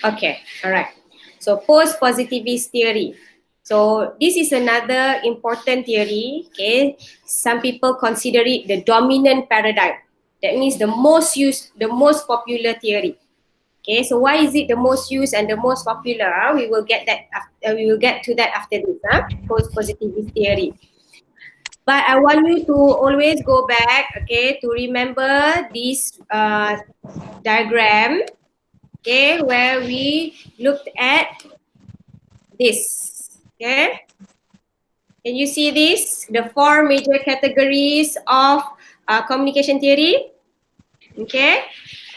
Okay, all right. So post-positivist theory. So this is another important theory. Okay, some people consider it the dominant paradigm. That means the most used, the most popular theory. Okay, so why is it the most used and the most popular? We will get that. We will get to that after this. Post-positivist theory. But I want you to always go back. Okay, to remember this diagram. Okay, where we looked at this. Okay, can you see this? The four major categories of communication theory. Okay,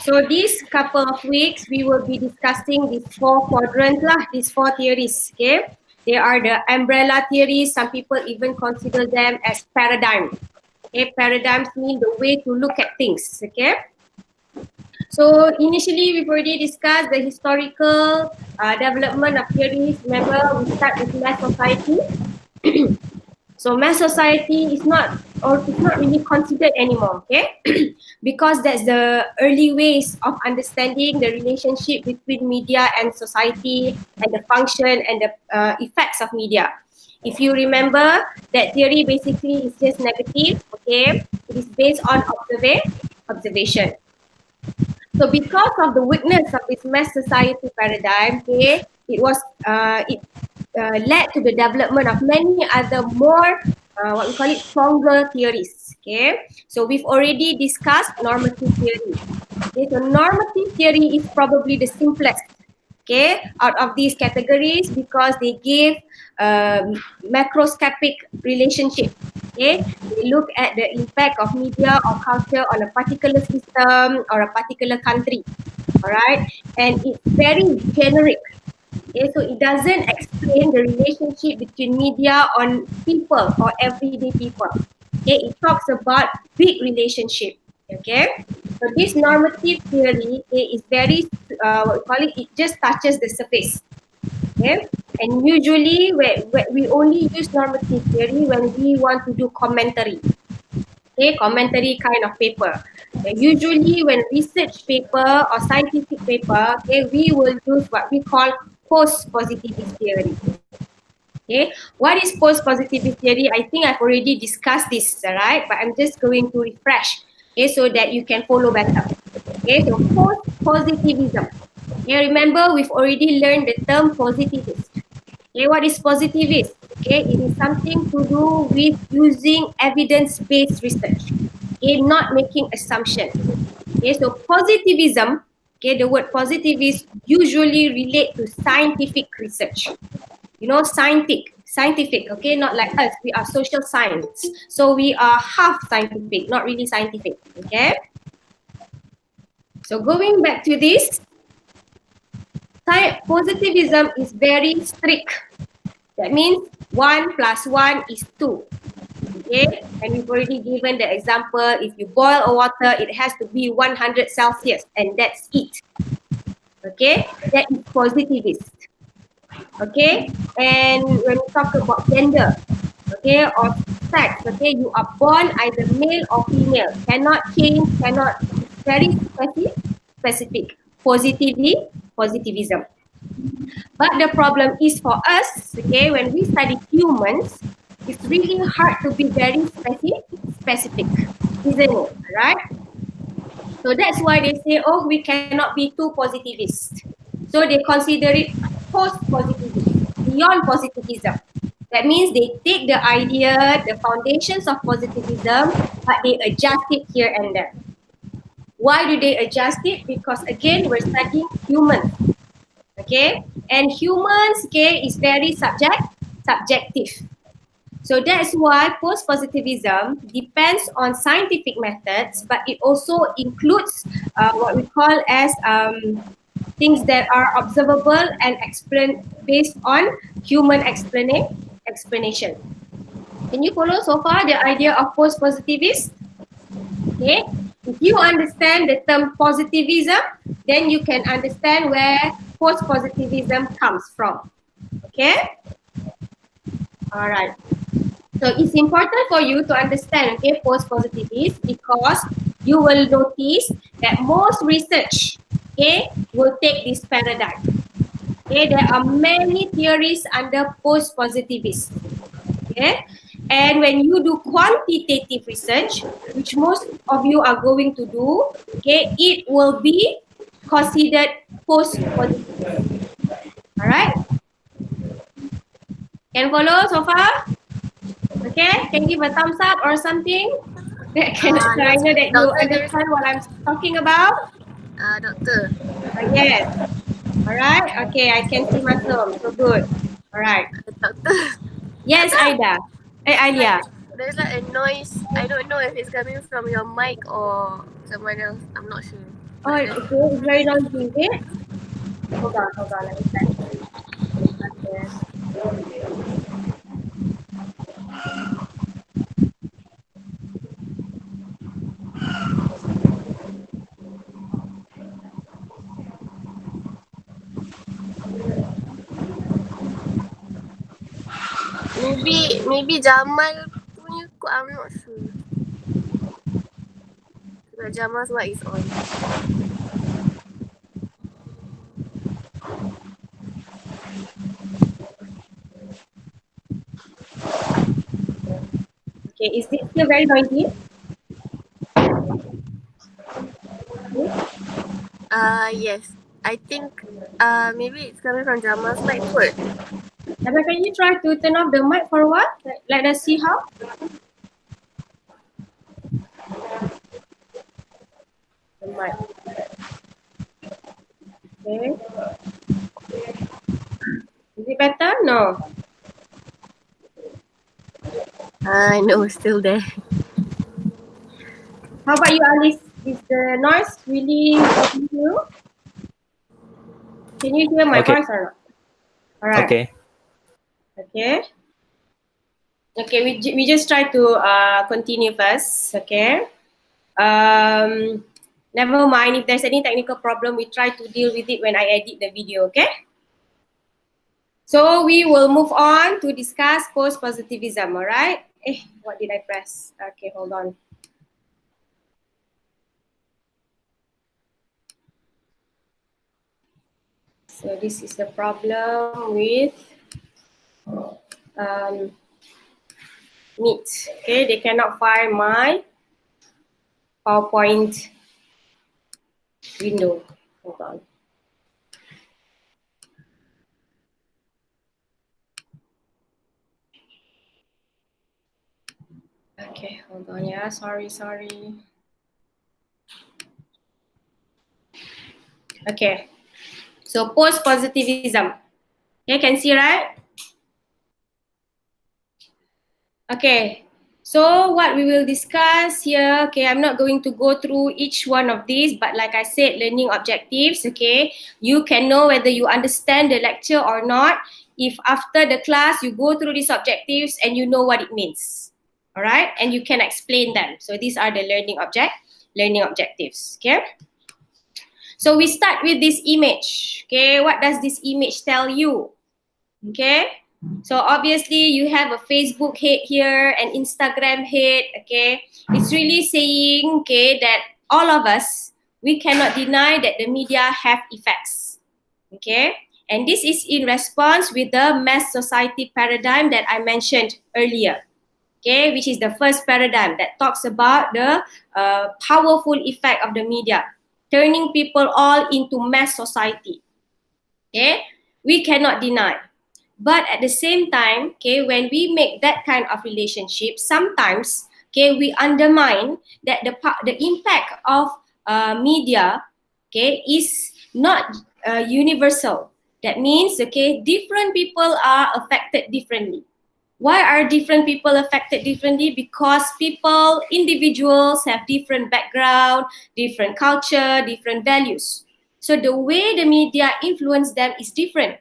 so this couple of weeks we will be discussing these four quadrants lah, these four theories. Okay, they are the umbrella theories. Some people even consider them as paradigms. Okay, paradigms mean the way to look at things. Okay. So initially, we've already discussed the historical development of theories. Remember, we start with mass society. So mass society is not, or it's not really considered anymore, okay? Because that's the early ways of understanding the relationship between media and society, and the function and the effects of media. If you remember, that theory basically is just negative, okay? It is based on observation. So because of the weakness of this mass society paradigm, okay, it led to the development of many other more what we call it stronger theories. Okay, so we've already discussed normative theory. Okay, so normative theory is probably the simplest. Okay, out of these categories because they give macroscopic relationship. Okay, they look at the impact of media or culture on a particular system or a particular country. All right, and it's very generic. Okay, so it doesn't explain the relationship between media on people or everyday people. Okay, it talks about big relationship. Okay, so this normative theory, okay, is very what we call it. It just touches the surface. Okay, and usually we only use normative theory when we want to do commentary. Okay, commentary kind of paper. Okay, usually when research paper or scientific paper, okay, we will use what we call post-positivist theory. Okay, what is post-positivist theory? I think I've already discussed this, right? But I'm just going to refresh, okay, so that you can follow better. Okay, so post-positivism. Okay, remember we've already learned the term positivist. Okay, what is positivist? Okay, it is something to do with using evidence-based research. Okay, not making assumptions. Okay, so positivism, okay, the word positivist usually relate to scientific research. You know, scientific, okay, not like us, we are social science. So we are half scientific, not really scientific, okay? So going back to this, positivism is very strict. That means 1 + 1 is 2. Okay, and we've already given the example, if you boil a water, it has to be 100 Celsius and that's it. Okay, that is positivist. Okay, and when we talk about gender, okay, or sex, okay, you are born either male or female, cannot change, cannot, very specific. Positivism. But the problem is for us, okay, when we study humans, it's really hard to be very specific, isn't it? Right? So that's why they say, oh, we cannot be too positivist. So they consider it post-positivist, beyond positivism. That means they take the idea, the foundations of positivism, but they adjust it here and there. Why do they adjust it? Because again, we're studying humans. Okay, and humans, okay, is very subjective. So that's why post-positivism depends on scientific methods, but it also includes what we call as things that are observable and explained based on human explanation. Can you follow so far the idea of post-positivist? Okay, if you understand the term positivism, then you can understand where post-positivism comes from. Okay? All right. So it's important for you to understand, okay, post-positivist, because you will notice that most research, okay, will take this paradigm. Okay, there are many theories under post-positivist. Okay, and when you do quantitative research, which most of you are going to do, okay, it will be considered post-positivist. All right, can follow so far? Okay, can give a thumbs up or something that can so I Yes, know that you doctor, there's understand what I'm talking about. doctor. Yes. All right. Okay, I can see Masum. So good. All right. Doctor, Yes, doctor. Aida. Hey, There's like Alia. there's like a noise. I don't know if it's coming from your mic or someone else. I'm not sure. Oh, But there's okay. It's very noisy, is it? Hold on, hold on. Let me check. Okay. maybe Jamal punya kot. I'm not sure. But Jamal's mic is on. Okay. Is it still very noisy? Okay. Yes. I think maybe it's coming from Jamal's mic kot. Abang, can you try to turn off the mic for a while? Let us see how. The mic. Okay. Is it better? No. No, still there. How about you, Alice? Is the noise really bothering you? Can you hear my Okay. voice or not? All right. Okay. Okay. Okay. We just try to continue first. Okay. Never mind. If there's any technical problem, we try to deal with it when I edit the video. Okay. So we will move on to discuss post-positivism. All right. What did I press? Okay, hold on. So this is the problem with Meet. Okay, they cannot find my PowerPoint window. Hold on. Okay, hold on. Yeah, sorry. Okay, so post-positivism. Okay, can see, right? Okay, so what we will discuss here, okay, I'm not going to go through each one of these, but like I said, learning objectives, okay, you can know whether you understand the lecture or not if after the class you go through these objectives and you know what it means, all right, and you can explain them. So these are the learning objectives, okay. So we start with this image, okay, what does this image tell you? Okay, so obviously you have a Facebook head here, an Instagram head, okay. It's really saying, okay, that all of us, we cannot deny that the media have effects, okay. And this is in response with the mass society paradigm that I mentioned earlier, okay, which is the first paradigm that talks about the powerful effect of the media, turning people all into mass society, okay. We cannot deny. But at the same time, okay, when we make that kind of relationship, sometimes, okay, we undermine that the impact of media, okay, is not universal. That means, okay, different people are affected differently. Why are different people affected differently? Because individuals have different background, different culture, different values. So the way the media influence them is different.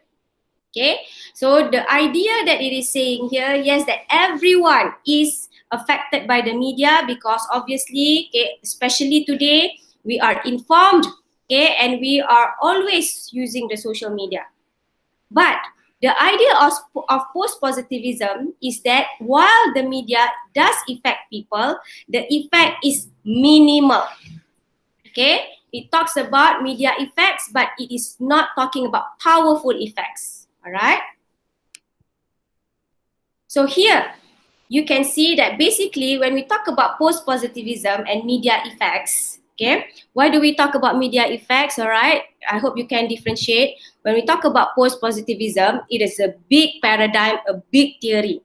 Okay, so the idea that it is saying here, yes, that everyone is affected by the media because obviously, okay, especially today, we are informed, okay, and we are always using the social media. But the idea of post-positivism is that while the media does affect people, the effect is minimal. Okay, It talks about media effects, but it is not talking about powerful effects. All right. So here, you can see that basically when we talk about post-positivism and media effects, okay, why do we talk about media effects? All right, I hope you can differentiate. When we talk about post-positivism, it is a big paradigm, a big theory.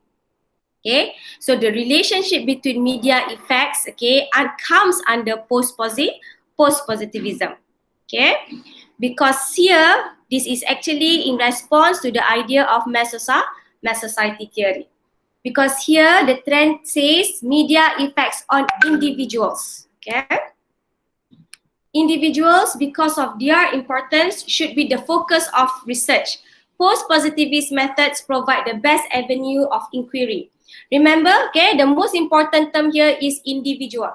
Okay, so the relationship between media effects, okay, and comes under post-positivism. Okay, because here this is actually in response to the idea of mass society theory. Because here the trend says media effects on individuals. Okay, individuals, because of their importance, should be the focus of research. Post-positivist methods provide the best avenue of inquiry. Remember, okay, the most important term here is individual.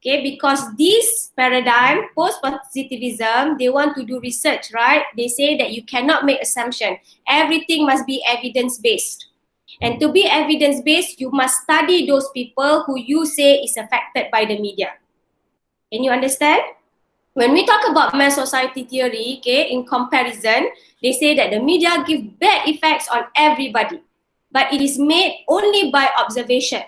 Okay, because this paradigm, post-positivism, they want to do research, right? They say that you cannot make assumption. Everything must be evidence-based. And to be evidence-based, you must study those people who you say is affected by the media. Can you understand? When we talk about mass society theory, okay, in comparison, they say that the media give bad effects on everybody, but it is made only by observation,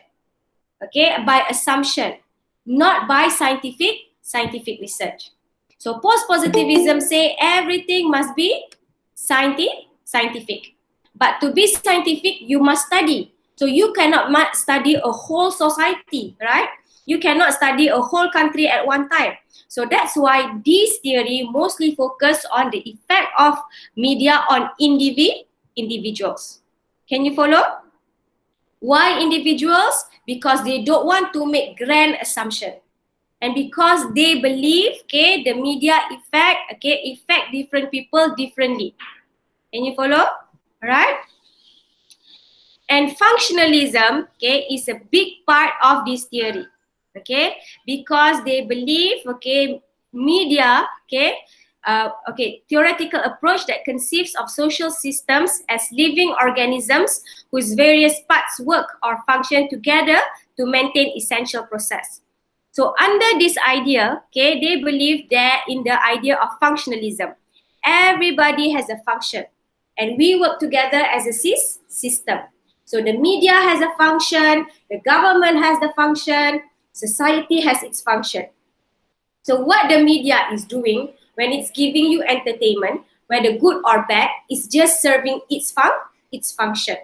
okay, by assumption, not by scientific research. So post-positivism say everything must be scientific. But to be scientific, you must study. So you cannot study a whole society, right? You cannot study a whole country at one time. So that's why this theory mostly focus on the effect of media on individuals. Can you follow? Why individuals? Because they don't want to make grand assumption. And because they believe, okay, the media affect different people differently. Can you follow? All right? And functionalism, okay, is a big part of this theory, okay, because they believe, okay, media, theoretical approach that conceives of social systems as living organisms whose various parts work or function together to maintain essential process. So under this idea, okay, they believe that in the idea of functionalism, everybody has a function and we work together as a system. So the media has a function, the government has the function, society has its function. So what the media is doing when it's giving you entertainment, whether good or bad, is just serving its function.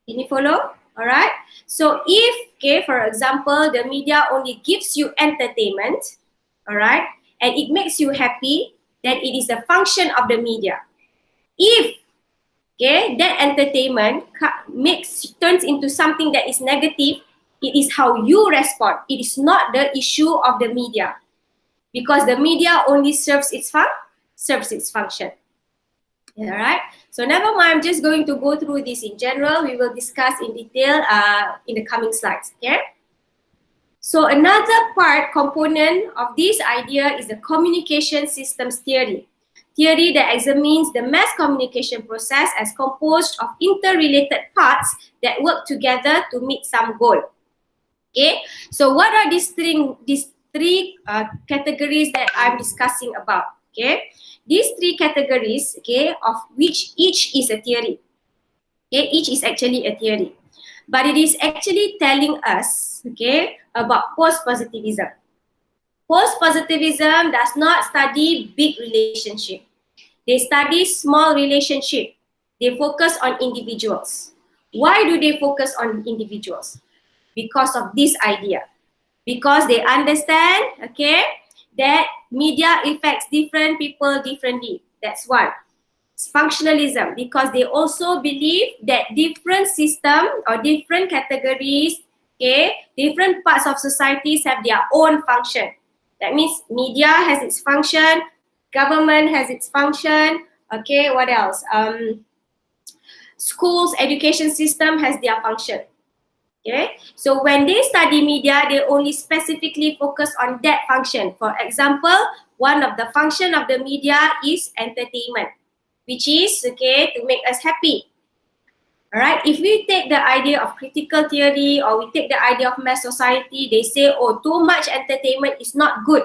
Can you follow? All right. So if, okay, for example, the media only gives you entertainment, all right, and it makes you happy, then it is a function of the media. If, okay, that entertainment turns into something that is negative, it is how you respond. It is not the issue of the media, because the media only serves its function. All right. So never mind, I'm just going to go through this in general. We will discuss in detail in the coming slides. Okay. So another component of this idea is the communication systems theory. Theory that examines the mass communication process as composed of interrelated parts that work together to meet some goal. Okay, so what are these three categories that I'm discussing about? Okay, these three categories, okay, of which each is a theory. Okay, each is actually a theory, but it is actually telling us, okay, about post-positivism. Post-positivism does not study big relationship. They study small relationship. They focus on individuals. Why do they focus on individuals? Because of this idea. Because they understand, okay, that media affects different people differently. That's one. It's functionalism, because they also believe that different system or different categories, okay, different parts of societies have their own function. That means media has its function, government has its function, okay, what else? Schools, education system has their function. Okay, so when they study media, they only specifically focus on that function. For example, one of the function of the media is entertainment, which is, okay, to make us happy. All right, if we take the idea of critical theory or we take the idea of mass society, they say, oh, too much entertainment is not good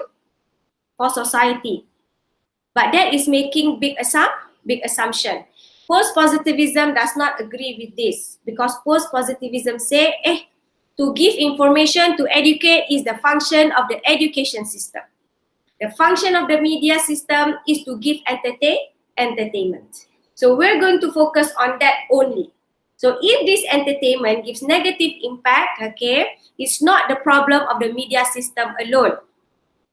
for society. But that is making big assumption. Post-positivism does not agree with this because post-positivism say, to give information, to educate is the function of the education system. The function of the media system is to give entertainment. So we're going to focus on that only. So if this entertainment gives negative impact, okay, it's not the problem of the media system alone.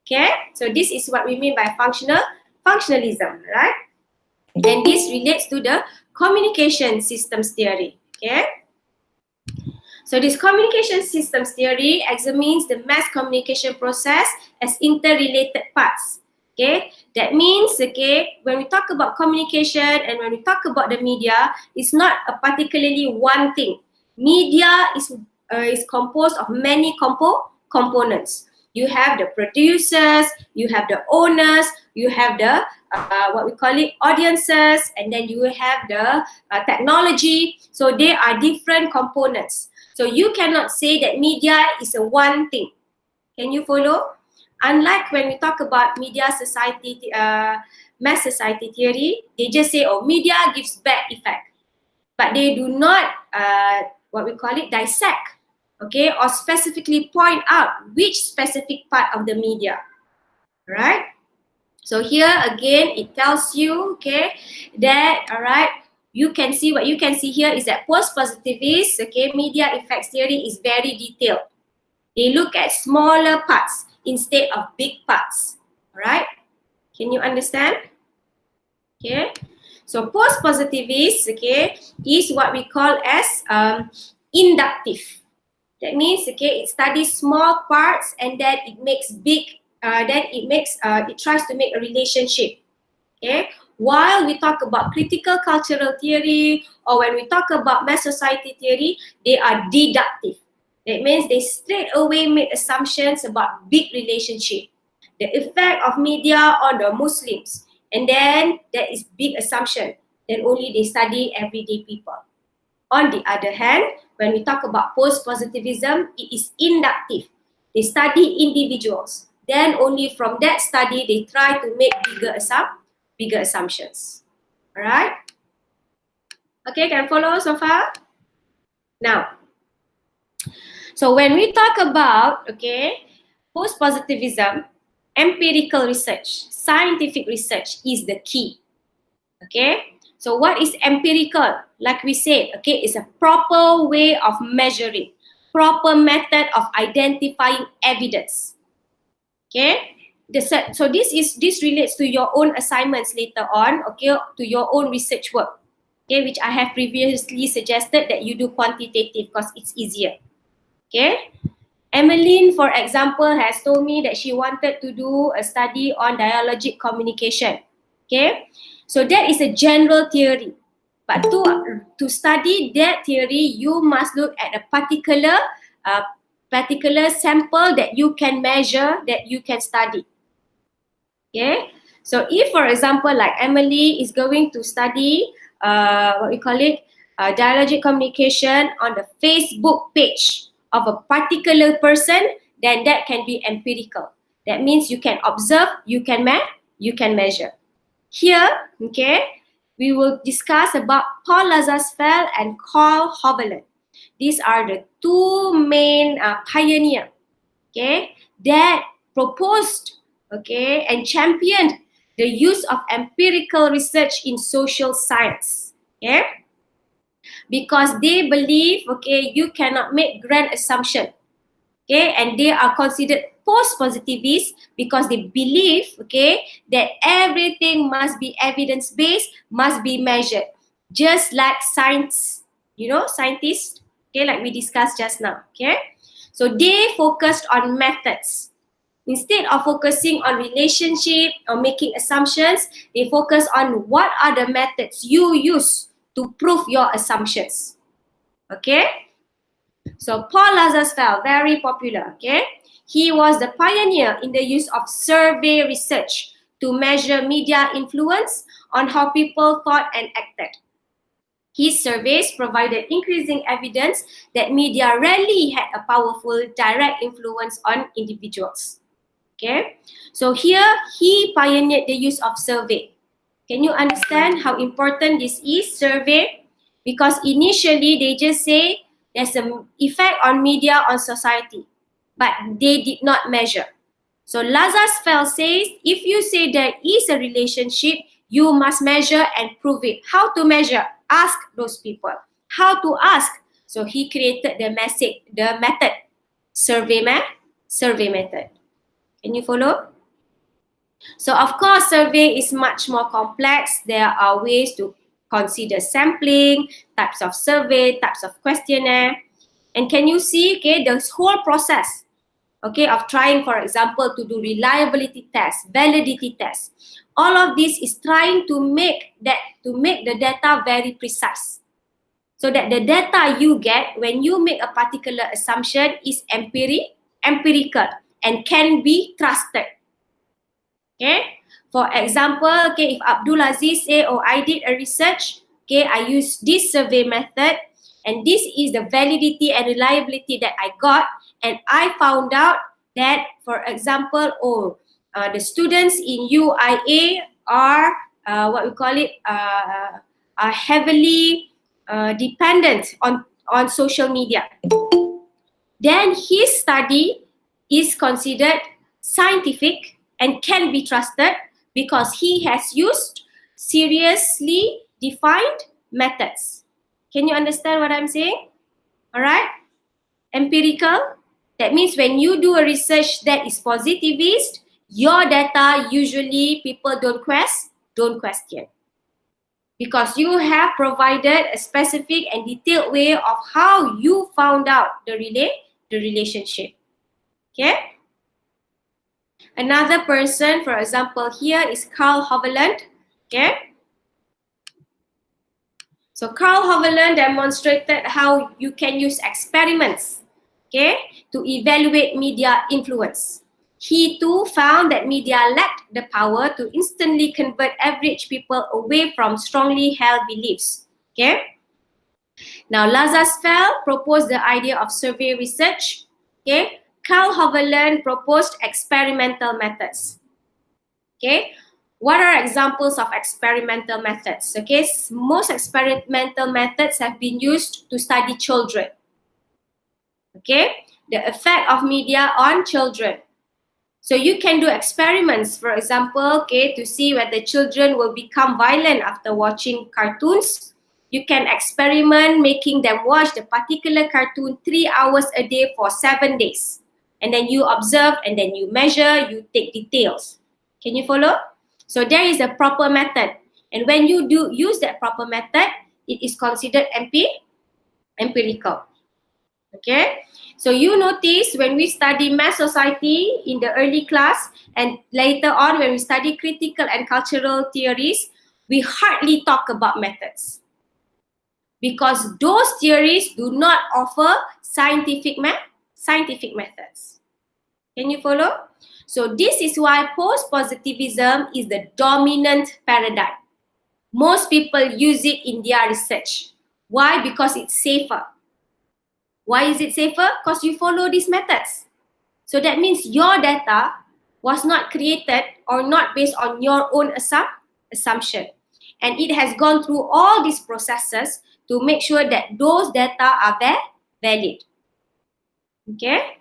Okay, so this is what we mean by functionalism, right? And this relates to the communication systems theory. Okay, so this communication systems theory examines the mass communication process as interrelated parts. Okay, that means, okay, when we talk about communication and when we talk about the media, it's not a particularly one thing. Media is composed of many components. You have the producers, you have the owners, you have the what we call it audiences, and then you have the technology. So there are different components. So you cannot say that media is a one thing. Can you follow? Unlike when we talk about media society, mass society theory, they just say, oh, media gives bad effect. But they do not, what we call it, dissect, okay, or specifically point out which specific part of the media, right? So here again, it tells you, okay, that, all right, you can see, what you can see here is that post-positivist, okay, media effects theory is very detailed. They look at smaller parts instead of big parts, all right? Can you understand? Okay, so post-positivist, okay, is what we call as inductive. That means, okay, it studies small parts and then it makes big, it tries to make a relationship. Okay, while we talk about critical cultural theory or when we talk about mass society theory, they are deductive. That means they straight away make assumptions about big relationship, the effect of media on the Muslims, and then that is big assumption. Then only they study everyday people. On the other hand, when we talk about post-positivism, it is inductive. They study individuals. Then only from that study, they try to make bigger assumptions. Alright? Okay, can follow so far? Now, so when we talk about, okay, post-positivism, empirical research, scientific research is the key. Okay, so what is empirical? Like we said, okay, it's a proper way of measuring, proper method of identifying evidence. Okay, so this relates to your own assignments later on, okay, to your own research work, okay, which I have previously suggested that you do quantitative because it's easier. Okay, Emmeline, for example, has told me that she wanted to do a study on dialogic communication. Okay, so that is a general theory. But to study that theory, you must look at a particular sample that you can measure, that you can study. Okay, so if, for example, like Emily is going to study what we call it, dialogic communication on the Facebook page of a particular person, then that can be empirical. That means you can observe, you can measure. Here, okay, we will discuss about Paul Lazarsfeld and Carl Hoveland. These are the two main pioneers, okay, that proposed, okay, and championed the use of empirical research in social science, okay, because they believe, okay, you cannot make grand assumption, okay, and they are considered post-positivists because they believe, okay, that everything must be evidence-based, must be measured, just like science, you know, scientists, okay, like we discussed just now, okay. So they focused on methods. Instead of focusing on relationship or making assumptions, they focus on what are the methods you use to prove your assumptions, okay. So Paul Lazarsfeld, very popular, okay? He was the pioneer in the use of survey research to measure media influence on how people thought and acted. His surveys provided increasing evidence that media rarely had a powerful direct influence on individuals. Okay, so here he pioneered the use of survey. Can you understand how important this is, survey? Because initially they just say there's an effect on media on society, but they did not measure. So Lazarsfeld says, if you say there is a relationship, you must measure and prove it. How to measure? Ask those people. How to ask? So he created the method, survey method. Can you follow? So of course, survey is much more complex. There are ways to consider sampling, types of survey, types of questionnaire. And can you see, okay, this whole process, okay, of trying, for example, to do reliability tests, validity tests. All of this is trying to make the data very precise. So that the data you get when you make a particular assumption is empirical and can be trusted. Okay, for example, okay, if Abdul Aziz say, oh, I did a research, okay, I use this survey method, and this is the validity and reliability that I got, and I found out that, for example, the students in UIA are what we call it, are heavily dependent on social media. Then his study is considered scientific and can be trusted because he has used seriously defined methods. Can you understand what I'm saying? All right. Empirical, that means when you do a research that is positivist, your data usually people don't question. Because you have provided a specific and detailed way of how you found out the relationship. Okay. Another person, for example, here is Carl Hoveland. Okay. So Carl Hoveland demonstrated how you can use experiments, okay, to evaluate media influence. He too found that media lacked the power to instantly convert average people away from strongly held beliefs. Okay. Now, Lazarsfeld proposed the idea of survey research. Okay. Carl Hoveland proposed experimental methods. Okay. What are examples of experimental methods? Okay, most experimental methods have been used to study children. Okay, the effect of media on children. So you can do experiments, for example, okay, to see whether children will become violent after watching cartoons. You can experiment making them watch the particular cartoon 3 hours a day for 7 days. And then you observe and then you measure, you take details. Can you follow? So there is a proper method. And when you do use that proper method, it is considered empirical. Okay, so you notice when we study mass society in the early class and later on when we study critical and cultural theories, we hardly talk about methods because those theories do not offer scientific methods. Can you follow? So this is why post-positivism is the dominant paradigm. Most people use it in their research. Why? Because it's safer. Why is it safer? Because you follow these methods. So that means your data was not created or not based on your own assumption. And it has gone through all these processes to make sure that those data are valid. Okay?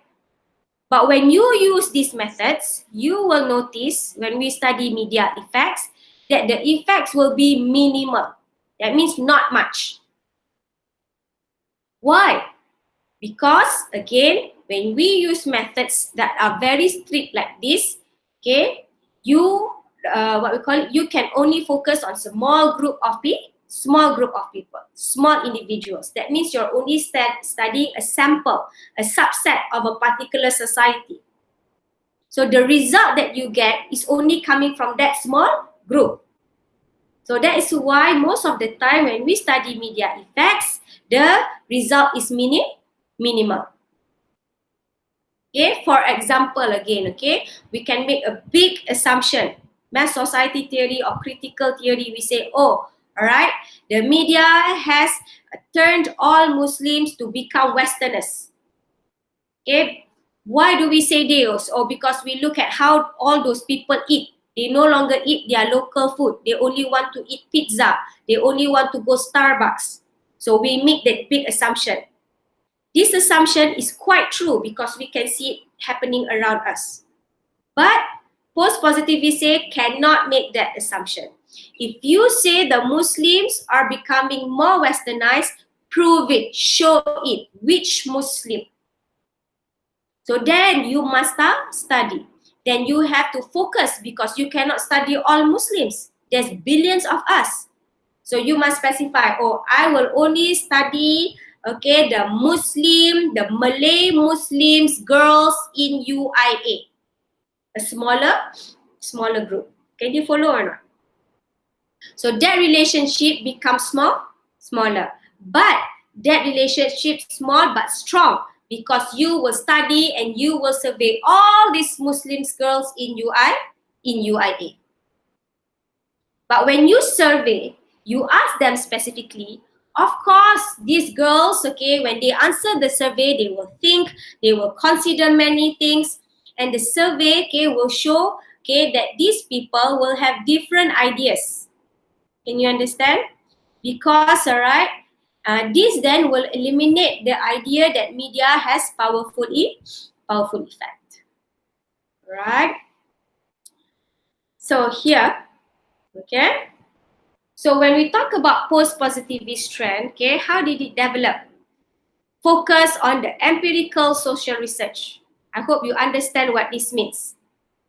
But when you use these methods, you will notice when we study media effects that the effects will be minimal. That means not much. Why? Because again, when we use methods that are very strict like this, okay, you you can only focus on small group of people, small individuals. That means you're only studying a sample, a subset of a particular society. So the result that you get is only coming from that small group. So that is why most of the time when we study media effects, the result is minimal. Okay, for example again, okay, we can make a big assumption. Mass society theory or critical theory, we say, oh, all right, the media has turned all Muslims to become Westerners. Okay, Why do we say deals? Or because we look at how all those people eat. They no longer eat their local food. They only want to eat pizza. They only want to go Starbucks. So we make that big assumption. This assumption is quite true because we can see it happening around us. But post-positivists say cannot make that assumption. If you say the Muslims are becoming more westernized, prove it, show it. Which Muslim? So then you must study. Then you have to focus because you cannot study all Muslims. There's billions of us. So you must specify, oh, I will only study, okay, the Muslim, the Malay Muslims, girls in UIA. A smaller group. Can you follow or not? So that relationship becomes smaller. But that relationship small but strong because you will study and you will survey all these Muslim girls in UIA. But when you survey, you ask them specifically, of course, these girls, okay, when they answer the survey, they will think, they will consider many things, and the survey, okay, will show, okay, that these people will have different ideas. Can you understand? Because, all right, this then will eliminate the idea that media has powerful effect. Right? So here, okay. So when we talk about post-positivist trend, okay, how did it develop? Focus on the empirical social research. I hope you understand what this means.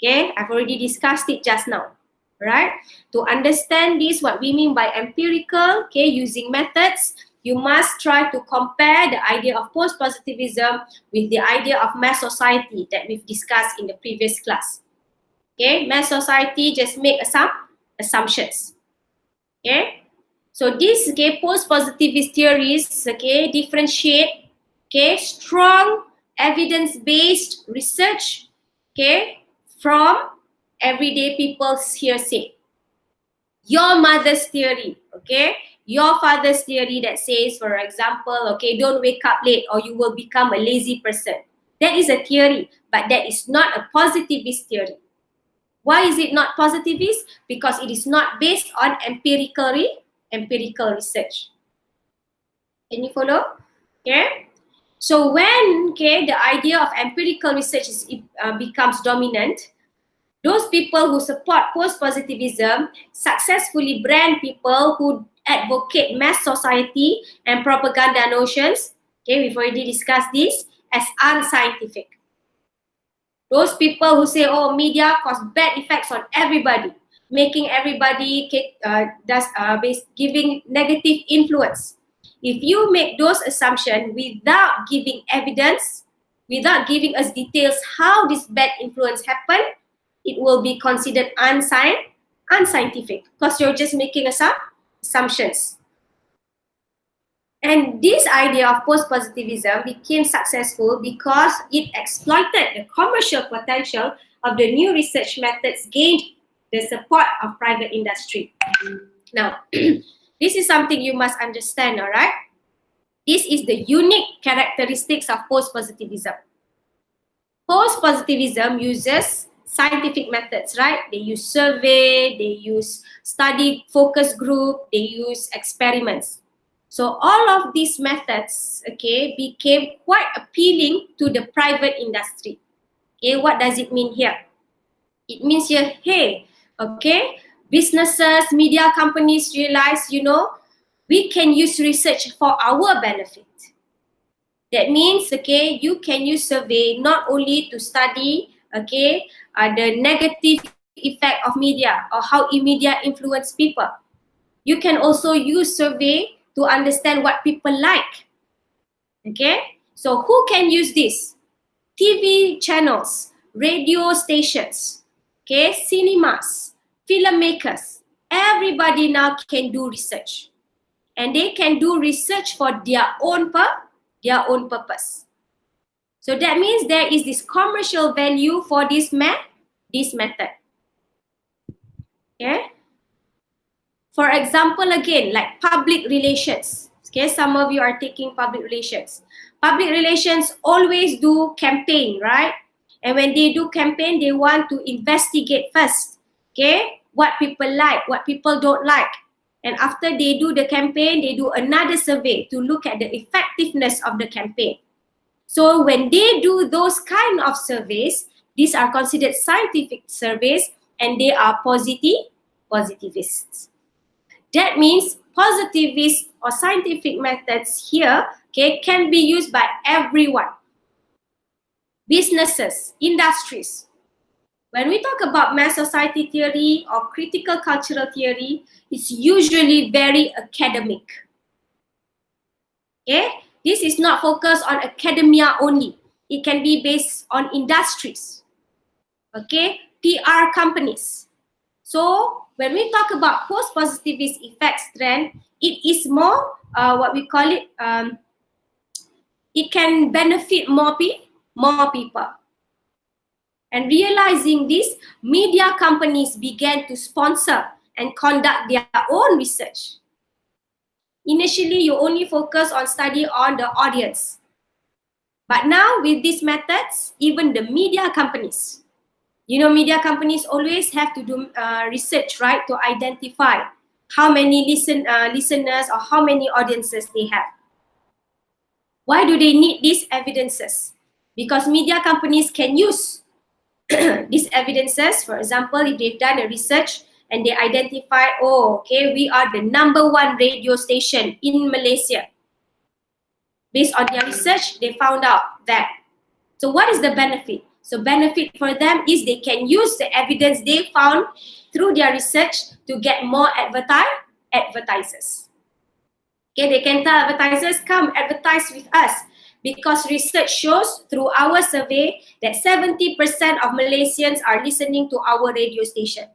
Okay, I've already discussed it just now, right? To understand this, what we mean by empirical, okay, using methods, you must try to compare the idea of post-positivism with the idea of mass society that we've discussed in the previous class. Okay, mass society just make assumptions. Okay, so this, okay, post-positivist theories, okay, differentiate, okay, strong evidence-based research, okay, from everyday people's hearsay. Your mother's theory, okay, your father's theory that says, for example, okay, don't wake up late or you will become a lazy person. That is a theory, but that is not a positivist theory. Why is it not positivist? Because it is not based on empirical research. Can you follow? Okay. So when, okay, the idea of empirical research becomes dominant, those people who support post-positivism successfully brand people who advocate mass society and propaganda notions, okay, we've already discussed this, as unscientific. Those people who say, oh, media cause bad effects on everybody, making everybody giving negative influence. If you make those assumptions without giving evidence, without giving us details how this bad influence happened, it will be considered unscientific because you're just making assumptions. And this idea of post-positivism became successful because it exploited the commercial potential of the new research methods, gained the support of private industry. Now, this is something you must understand, all right? This is the unique characteristics of post-positivism. Post-positivism uses scientific methods, right? They use survey, they use study focus group, they use experiments. So all of these methods, okay, became quite appealing to the private industry. Okay, what does it mean here? It means here, hey, okay, businesses, media companies realize, we can use research for our benefit. That means, okay, you can use survey not only to study, okay, the negative effect of media or how media influence people. You can also use survey to understand what people like. Okay, so who can use this? TV channels, radio stations, okay, cinemas, filmmakers. Everybody now can do research, and they can do research for their own purpose. So that means there is this commercial value for this method. Okay. For example, again, like public relations. Okay, some of you are taking public relations. public relations always do campaign, right? And when they do campaign, they want to investigate first, okay, what people like, what people don't like. And after they do the campaign, they do another survey to look at the effectiveness of the campaign. So when they do those kind of surveys, these are considered scientific surveys and they are positivists. That means positivist or scientific methods here, okay, can be used by everyone. Businesses, industries. When we talk about mass society theory or critical cultural theory, it's usually very academic. Okay? This is not focused on academia only. It can be based on industries. Okay? PR companies. So when we talk about post-positivist effects trend, it is more what we call it, it can benefit more people. And realizing this, media companies began to sponsor and conduct their own research. Initially, you only focus on study on the audience. But now with these methods, even the media companies, media companies always have to do research, right, to identify how many listeners or how many audiences they have. Why do they need these evidences? Because media companies can use these evidences. For example, if they've done a research and they identify, we are the #1 radio station in Malaysia. Based on their research, they found out that. So what is the benefit? So benefit for them is they can use the evidence they found through their research to get more advertisers. Okay, they can tell advertisers, come advertise with us, because research shows through our survey that 70% of Malaysians are listening to our radio station.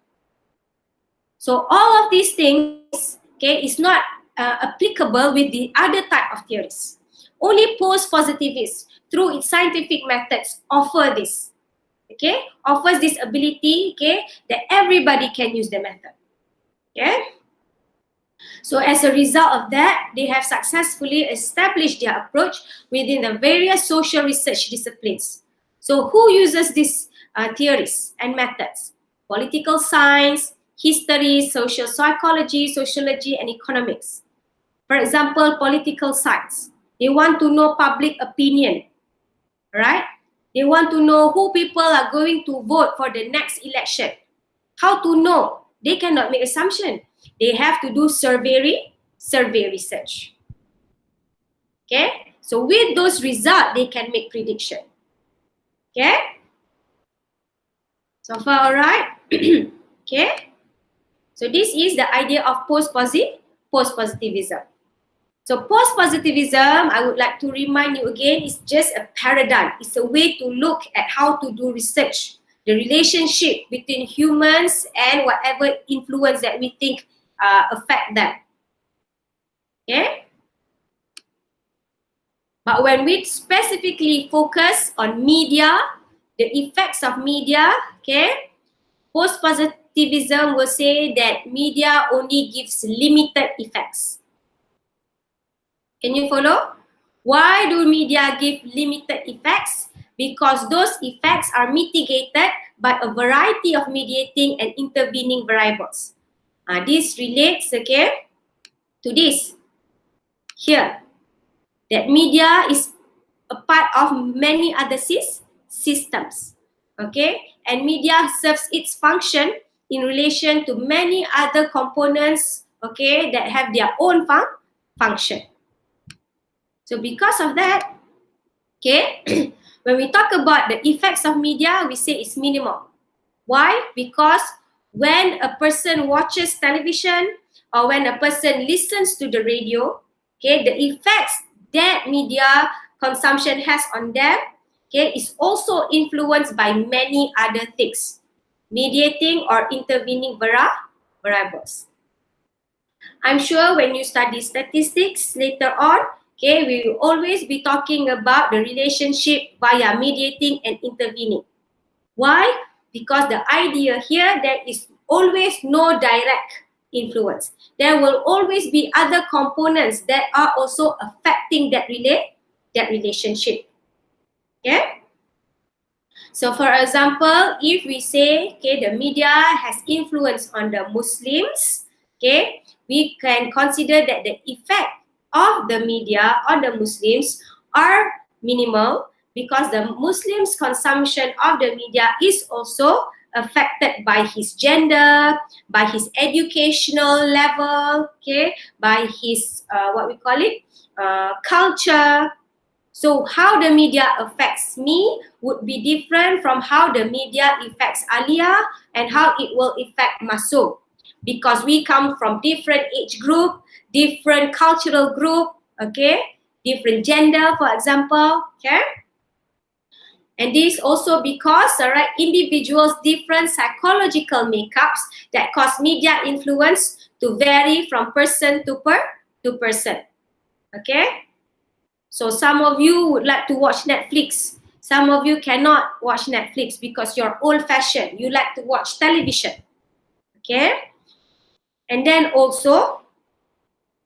So all of these things, okay, is not applicable with the other type of theories. Only post-positivists, through its scientific methods, offer this. Okay, offers this ability, okay, that everybody can use the method. Okay. So as a result of that, they have successfully established their approach within the various social research disciplines. So who uses these theories and methods? Political science, history, social psychology, sociology, and economics. For example, political science. They want to know public opinion, right? They want to know who people are going to vote for the next election. How to know? They cannot make assumption. They have to do survey research. Okay? So with those results, they can make prediction. Okay? So far, all right? Okay? So this is the idea of post-positivism. So post-positivism, I would like to remind you again, is just a paradigm. It's a way to look at how to do research, the relationship between humans and whatever influence that we think affect them. Okay? But when we specifically focus on media, the effects of media, okay, post-positivism will say that media only gives limited effects. Can you follow? Why do media give limited effects? Because those effects are mitigated by a variety of mediating and intervening variables. This relates, okay, to this here, that media is a part of many other systems, okay, and media serves its function in relation to many other components, okay, that have their own function. So because of that, okay, when we talk about the effects of media, we say it's minimal. Why? Because when a person watches television or when a person listens to the radio, okay, the effects that media consumption has on them, okay, is also influenced by many other things, mediating or intervening variables. I'm sure when you study statistics later on, okay, we will always be talking about the relationship via mediating and intervening. Why? Because the idea here, there is always no direct influence. There will always be other components that are also affecting that that relationship. Okay? So for example, if we say, okay, the media has influence on the Muslims, okay, we can consider that the effect of the media on the Muslims are minimal because the Muslims' consumption of the media is also affected by his gender, by his educational level, okay, by his what we call it, culture. So how the media affects me would be different from how the media affects Alia and how it will affect Masuk. Because we come from different age group, different cultural group, okay, different gender, for example, okay. And this also because individuals' different psychological makeups that cause media influence to vary from person to person, okay. So some of you would like to watch Netflix. Some of you cannot watch Netflix because you're old-fashioned. You like to watch television. Okay? And then also,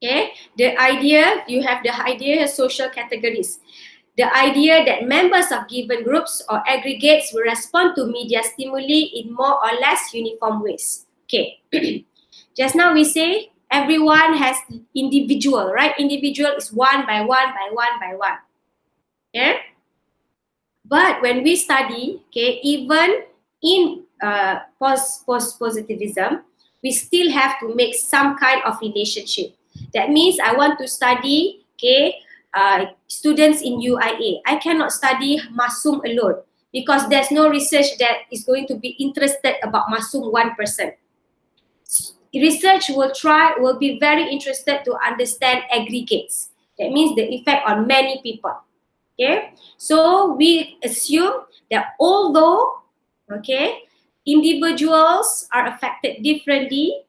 okay, you have the idea of social categories. The idea that members of given groups or aggregates will respond to media stimuli in more or less uniform ways. Okay. Just now we say everyone has individual, right? Individual is one by one by one by one. Okay? But when we study, okay, even in post-positivism, we still have to make some kind of relationship. That means I want to study, okay, students in UIA. I cannot study Masum alone because there's no research that is going to be interested about Masum one person. Research will be very interested to understand aggregates. That means the effect on many people. Okay, so we assume that although, okay, individuals are affected differently,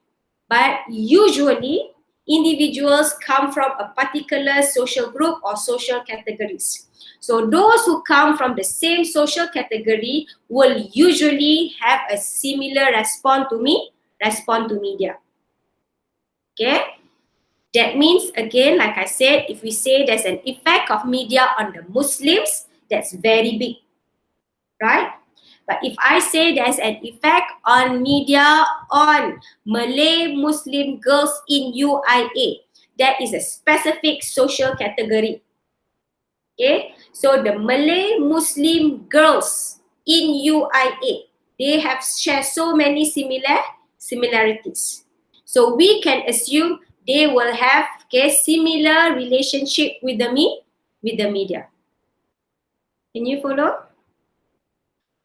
but usually individuals come from a particular social group or social categories. So those who come from the same social category will usually have a similar response to media. Okay. That means, again, like I said, if we say there's an effect of media on the Muslims, that's very big, right? But if I say there's an effect on media on Malay Muslim girls in UIA, that is a specific social category. Okay, so the Malay Muslim girls in UIA, they have shared so many similarities. So we can assume they will have, okay, similar relationship with the media. Can you follow?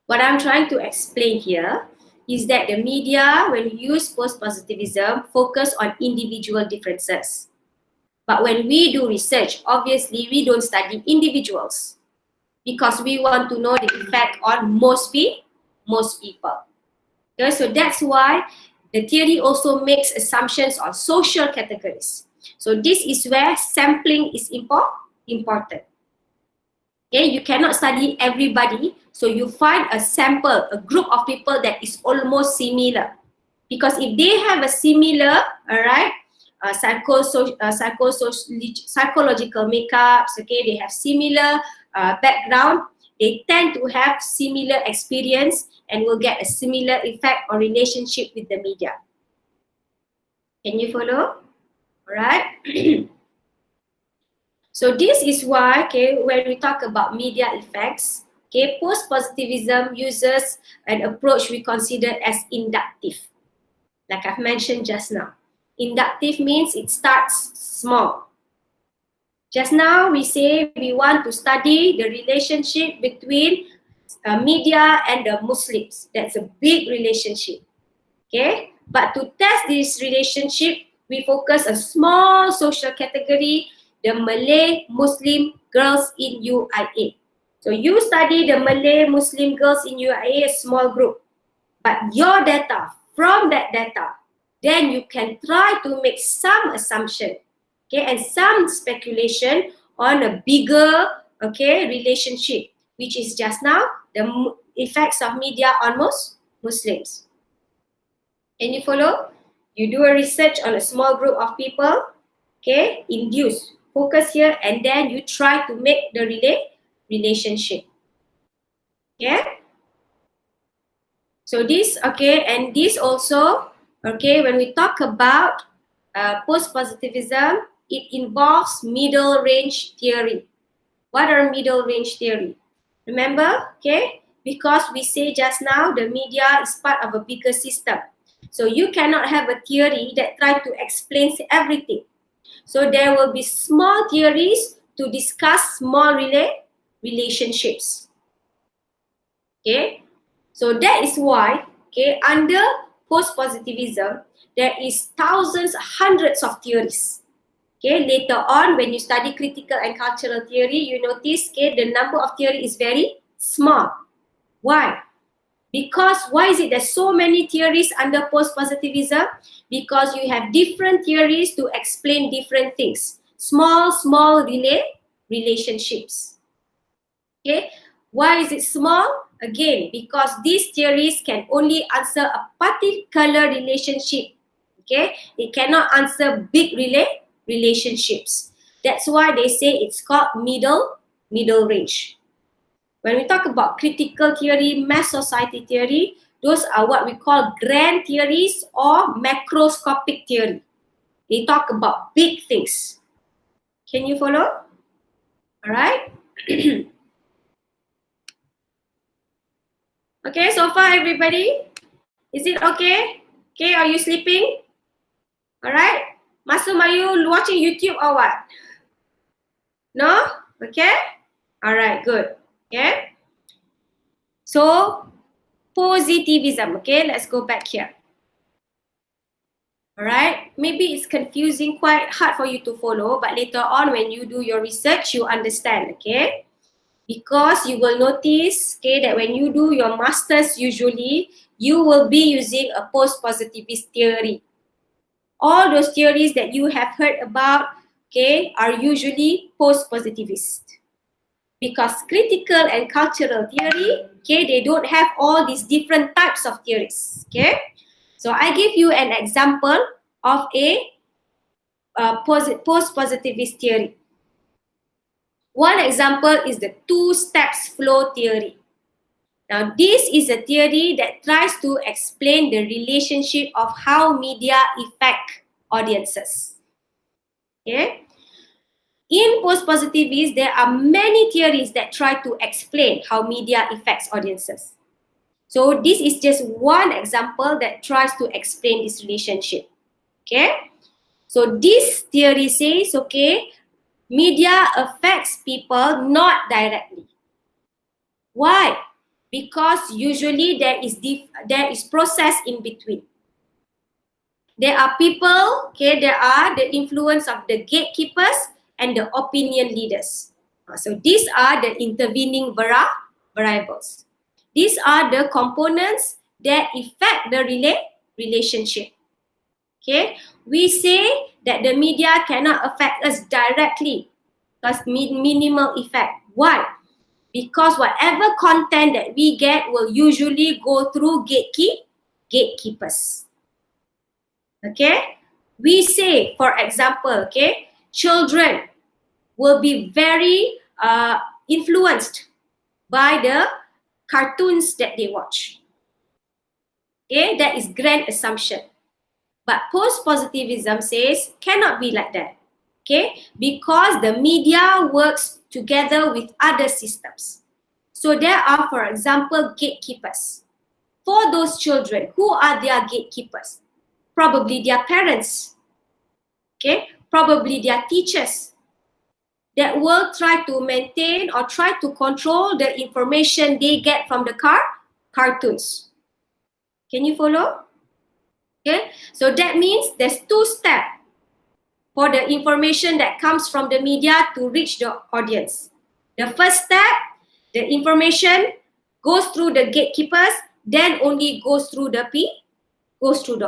What I'm trying to explain here is that the media, when we use post-positivism, focus on individual differences. But when we do research, obviously we don't study individuals because we want to know the effect on most people. Okay, so that's why the theory also makes assumptions on social categories. So this is where sampling is important. Okay, you cannot study everybody, so you find a sample, a group of people that is almost similar. Because if they have a similar, all right, psychological makeups, okay, they have similar background, they tend to have similar experience and will get a similar effect or relationship with the media. Can you follow? All right. So this is why, okay, when we talk about media effects, okay, post-positivism uses an approach we consider as inductive. Like I've mentioned just now. Inductive means it starts small. Just now we say we want to study the relationship between media and the Muslims. That's a big relationship. Okay, but to test this relationship, we focus a small social category, the Malay Muslim girls in UIA. So you study the Malay Muslim girls in UIA, a small group. But your data, from that data, then you can try to make some assumption, okay, and some speculation on a bigger, okay, relationship, which is just now the effects of media on Muslims. Can you follow? You do a research on a small group of people, okay, induce focus here, and then you try to make the relationship. Okay. So this, okay, and this also, okay, when we talk about post-positivism, it involves middle range theory. What are middle range theory? Remember, okay, because we say just now the media is part of a bigger system. So you cannot have a theory that try to explain everything. So there will be small theories to discuss small relationships. Okay, so that is why, okay, under post-positivism, there is thousands, hundreds of theories. Okay, later on when you study critical and cultural theory, you notice, okay, the number of theory is very small. Why? Because why is it there's so many theories under post-positivism? Because you have different theories to explain different things. Small relationships. Okay, why is it small? Again, because these theories can only answer a particular relationship. Okay, it cannot answer big relationships. That's why they say it's called middle range. When we talk about critical theory, mass society theory, those are what we call grand theories or macroscopic theory. They talk about big things. Can you follow? All right. Okay, so far everybody? Is it okay? Okay, are you sleeping? All right. Masum, are you watching YouTube or what? No? Okay. All right, good. Okay. So, positivism. Okay, let's go back here. All right. Maybe it's confusing, quite hard for you to follow, but later on when you do your research, you understand. Okay. Because you will notice, okay, that when you do your masters, usually you will be using a post-positivist theory. All those theories that you have heard about, okay, are usually post-positivist. Because critical and cultural theory, okay, they don't have all these different types of theories, okay. So I give you an example of a post-positivist theory. One example is the two steps flow theory. Now, this is a theory that tries to explain the relationship of how media affect audiences. Okay. In post-positivism, there are many theories that try to explain how media affects audiences. So this is just one example that tries to explain this relationship. Okay. So this theory says, okay, media affects people not directly. Why? Because usually there is process in between. There are people, okay, there are the influence of the gatekeepers and the opinion leaders. So these are the intervening variables. These are the components that affect the relationship. Okay, we say that the media cannot affect us directly because minimal effect. Why? Because whatever content that we get will usually go through gatekeepers. Okay, we say, for example, okay, children will be very influenced by the cartoons that they watch. Okay, that is grand assumption. But post-positivism says cannot be like that. Okay, because the media works together with other systems. So there are, for example, gatekeepers. For those children, who are their gatekeepers? Probably their parents. Okay, probably their teachers that will try to maintain or try to control the information they get from the cartoons. Can you follow? Okay, so that means there's two steps for the information that comes from the media to reach the audience. The first step, the information goes through the gatekeepers, then only goes through the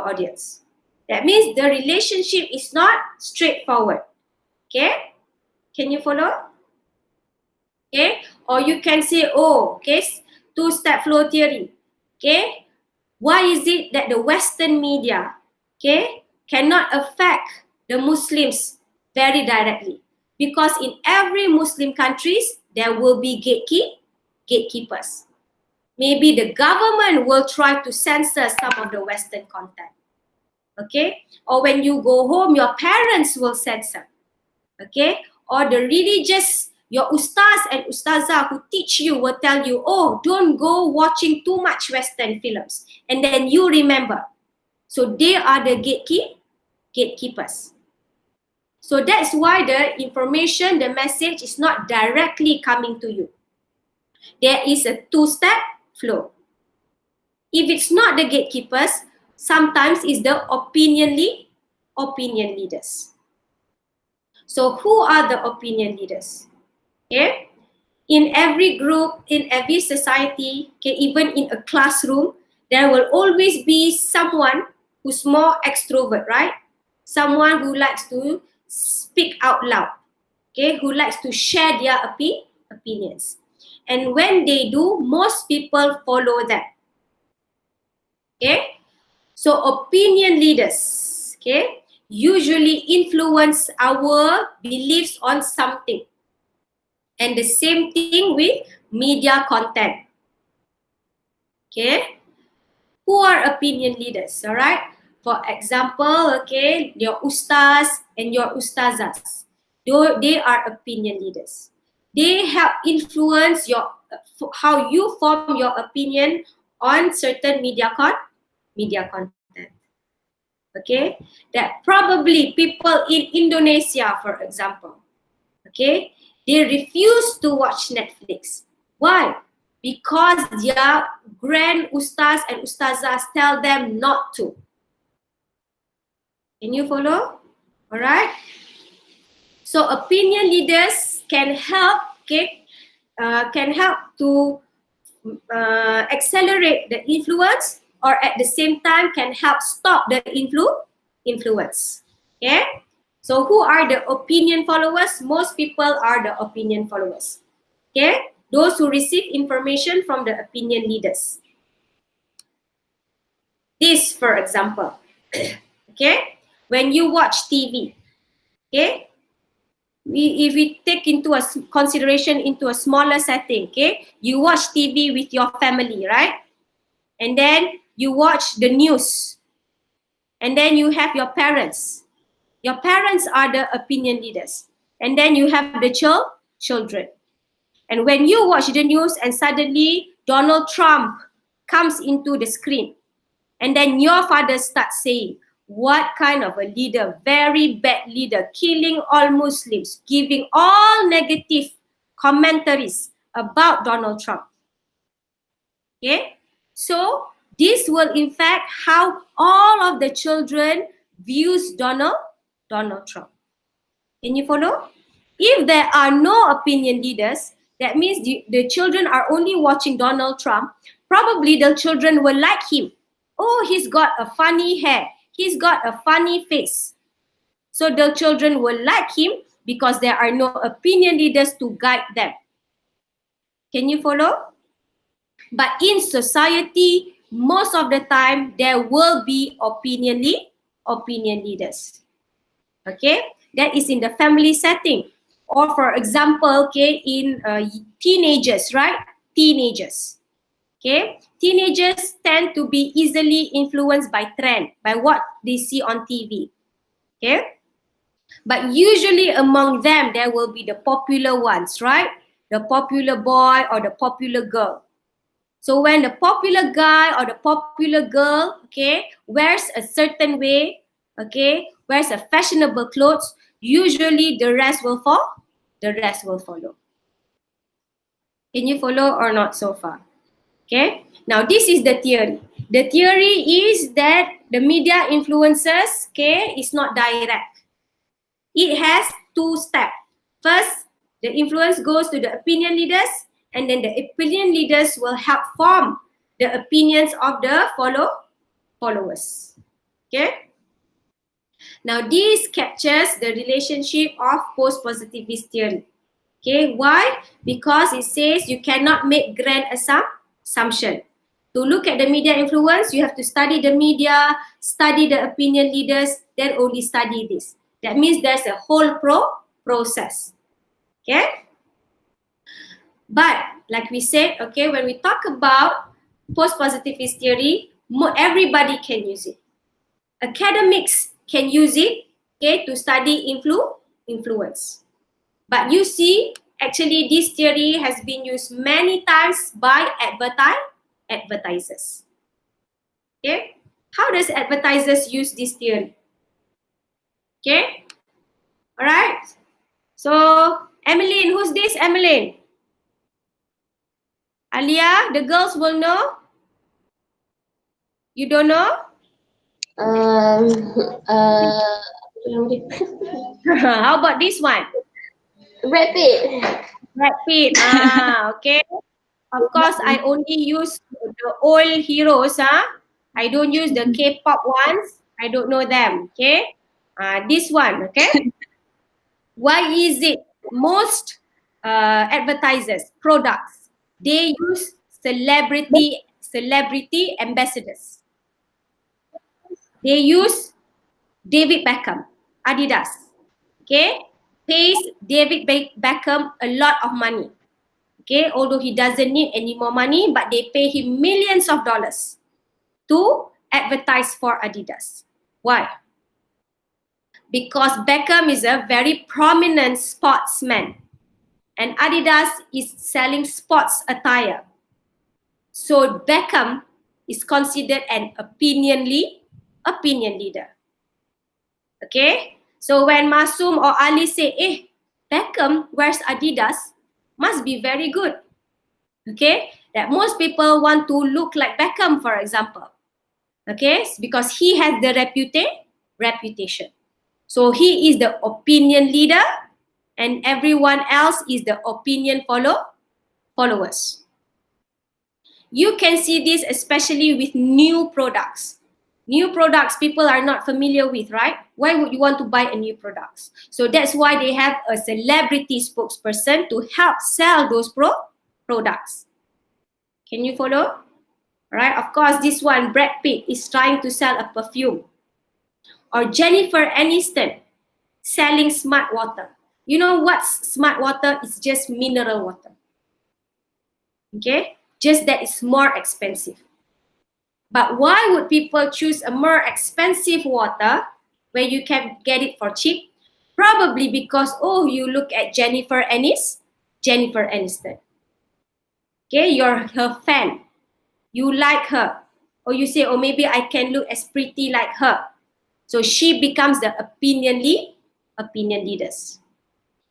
audience. That means the relationship is not straightforward. Okay, can you follow? Okay, or you can say, oh, okay, two-step flow theory. Okay, why is it that the Western media, okay, cannot affect the Muslims very directly? Because in every Muslim countries, there will be gatekeepers. Maybe the government will try to censor some of the Western content. Okay? Or when you go home, your parents will censor. Okay? Or the religious, your ustaz and ustazah who teach you will tell you, oh, don't go watching too much Western films. And then you remember. So they are the gatekeepers. So that's why the information, the message is not directly coming to you. There is a two-step flow. If it's not the gatekeepers, sometimes it's the opinion leaders. So who are the opinion leaders? Okay? In every group, in every society, okay, even in a classroom, there will always be someone who's more extrovert, right? Someone who likes to speak out loud, okay, who likes to share their opinions. And when they do, most people follow them. Okay? So opinion leaders, okay, usually influence our beliefs on something. And the same thing with media content. Okay? Who are opinion leaders? All right? For example, okay, your ustaz and your ustazas. They are opinion leaders. They help influence your how you form your opinion on certain media content. Okay? That probably people in Indonesia, for example, okay, they refuse to watch Netflix. Why? Because their grand ustaz and ustazahs tell them not to. Can you follow? All right. So opinion leaders can help, okay, can help to accelerate the influence, or at the same time can help stop the influence. Okay. So who are the opinion followers? Most people are the opinion followers. Okay. Those who receive information from the opinion leaders. This, for example, okay, when you watch TV, okay, if we take into a consideration into a smaller setting, okay, you watch TV with your family, right? And then you watch the news, and then you have your parents. Your parents are the opinion leaders, and then you have the children. And when you watch the news and suddenly Donald Trump comes into the screen, and then your father starts saying, what kind of a leader, very bad leader, killing all Muslims, giving all negative commentaries about Donald Trump. Okay? So this will impact how all of the children views Donald Trump. Can you follow? If there are no opinion leaders, that means the children are only watching Donald Trump. Probably the children will like him. Oh, he's got a funny hair. He's got a funny face. So the children will like him because there are no opinion leaders to guide them. Can you follow? But in society, most of the time, there will be opinion leaders. Okay? That is in the family setting. Or for example, okay, in teenagers, right? Teenagers. Okay? Teenagers tend to be easily influenced by trend, by what they see on TV. Okay? But usually among them, there will be the popular ones, right? The popular boy or the popular girl. So when the popular guy or the popular girl, okay, wears a certain way, okay, wears a fashionable clothes, usually the rest will follow. Can you follow or not so far? Okay. Now this is the theory. The theory is that the media influences, okay, is not direct. It has two steps. First, the influence goes to the opinion leaders, and then the opinion leaders will help form the opinions of the followers. Okay. Now this captures the relationship of post-positivist theory. Okay, why? Because it says you cannot make grand assumption. To look at the media influence, you have to study the media, study the opinion leaders, then only study this. That means there's a whole process. Okay? But like we said, okay, when we talk about post-positivist theory, everybody can use it. Academics can use it, okay, to study influence. But you see, actually this theory has been used many times by advertisers. Okay? How does advertisers use this theory? Okay? All right. So, Emmeline, who's this Emmeline? Alia, the girls will know? You don't know? Um, uh, How about this one? Brad Pitt. Brad Pitt. Okay. Of course, I only use the old heroes. I don't use the K-pop ones. I don't know them. Okay. This one. Okay. Why is it most advertisers, products, they use celebrity ambassadors? They use David Beckham, Adidas. Okay. Pays David Beckham a lot of money. Okay, although he doesn't need any more money, but they pay him millions of dollars to advertise for Adidas. Why? Because Beckham is a very prominent sportsman and Adidas is selling sports attire. So Beckham is considered an opinion leader. Okay? So when Masum or Ali say, Beckham wears Adidas, must be very good. Okay? That most people want to look like Beckham, for example. Okay? Because he has the reputation. So he is the opinion leader and everyone else is the opinion followers. You can see this especially with new products. New products people are not familiar with, right? Why would you want to buy a new products? So that's why they have a celebrity spokesperson to help sell those products. Can you follow? Right? Of course, this one, Brad Pitt is trying to sell a perfume. Or Jennifer Aniston selling smart water. You know what's smart water? It's just mineral water. Okay? Just that it's more expensive. But why would people choose a more expensive water where you can get it for cheap? Probably because, you look at Jennifer Aniston. Okay, you're her fan. You like her. Or you say, maybe I can look as pretty like her. So she becomes the opinion leaders.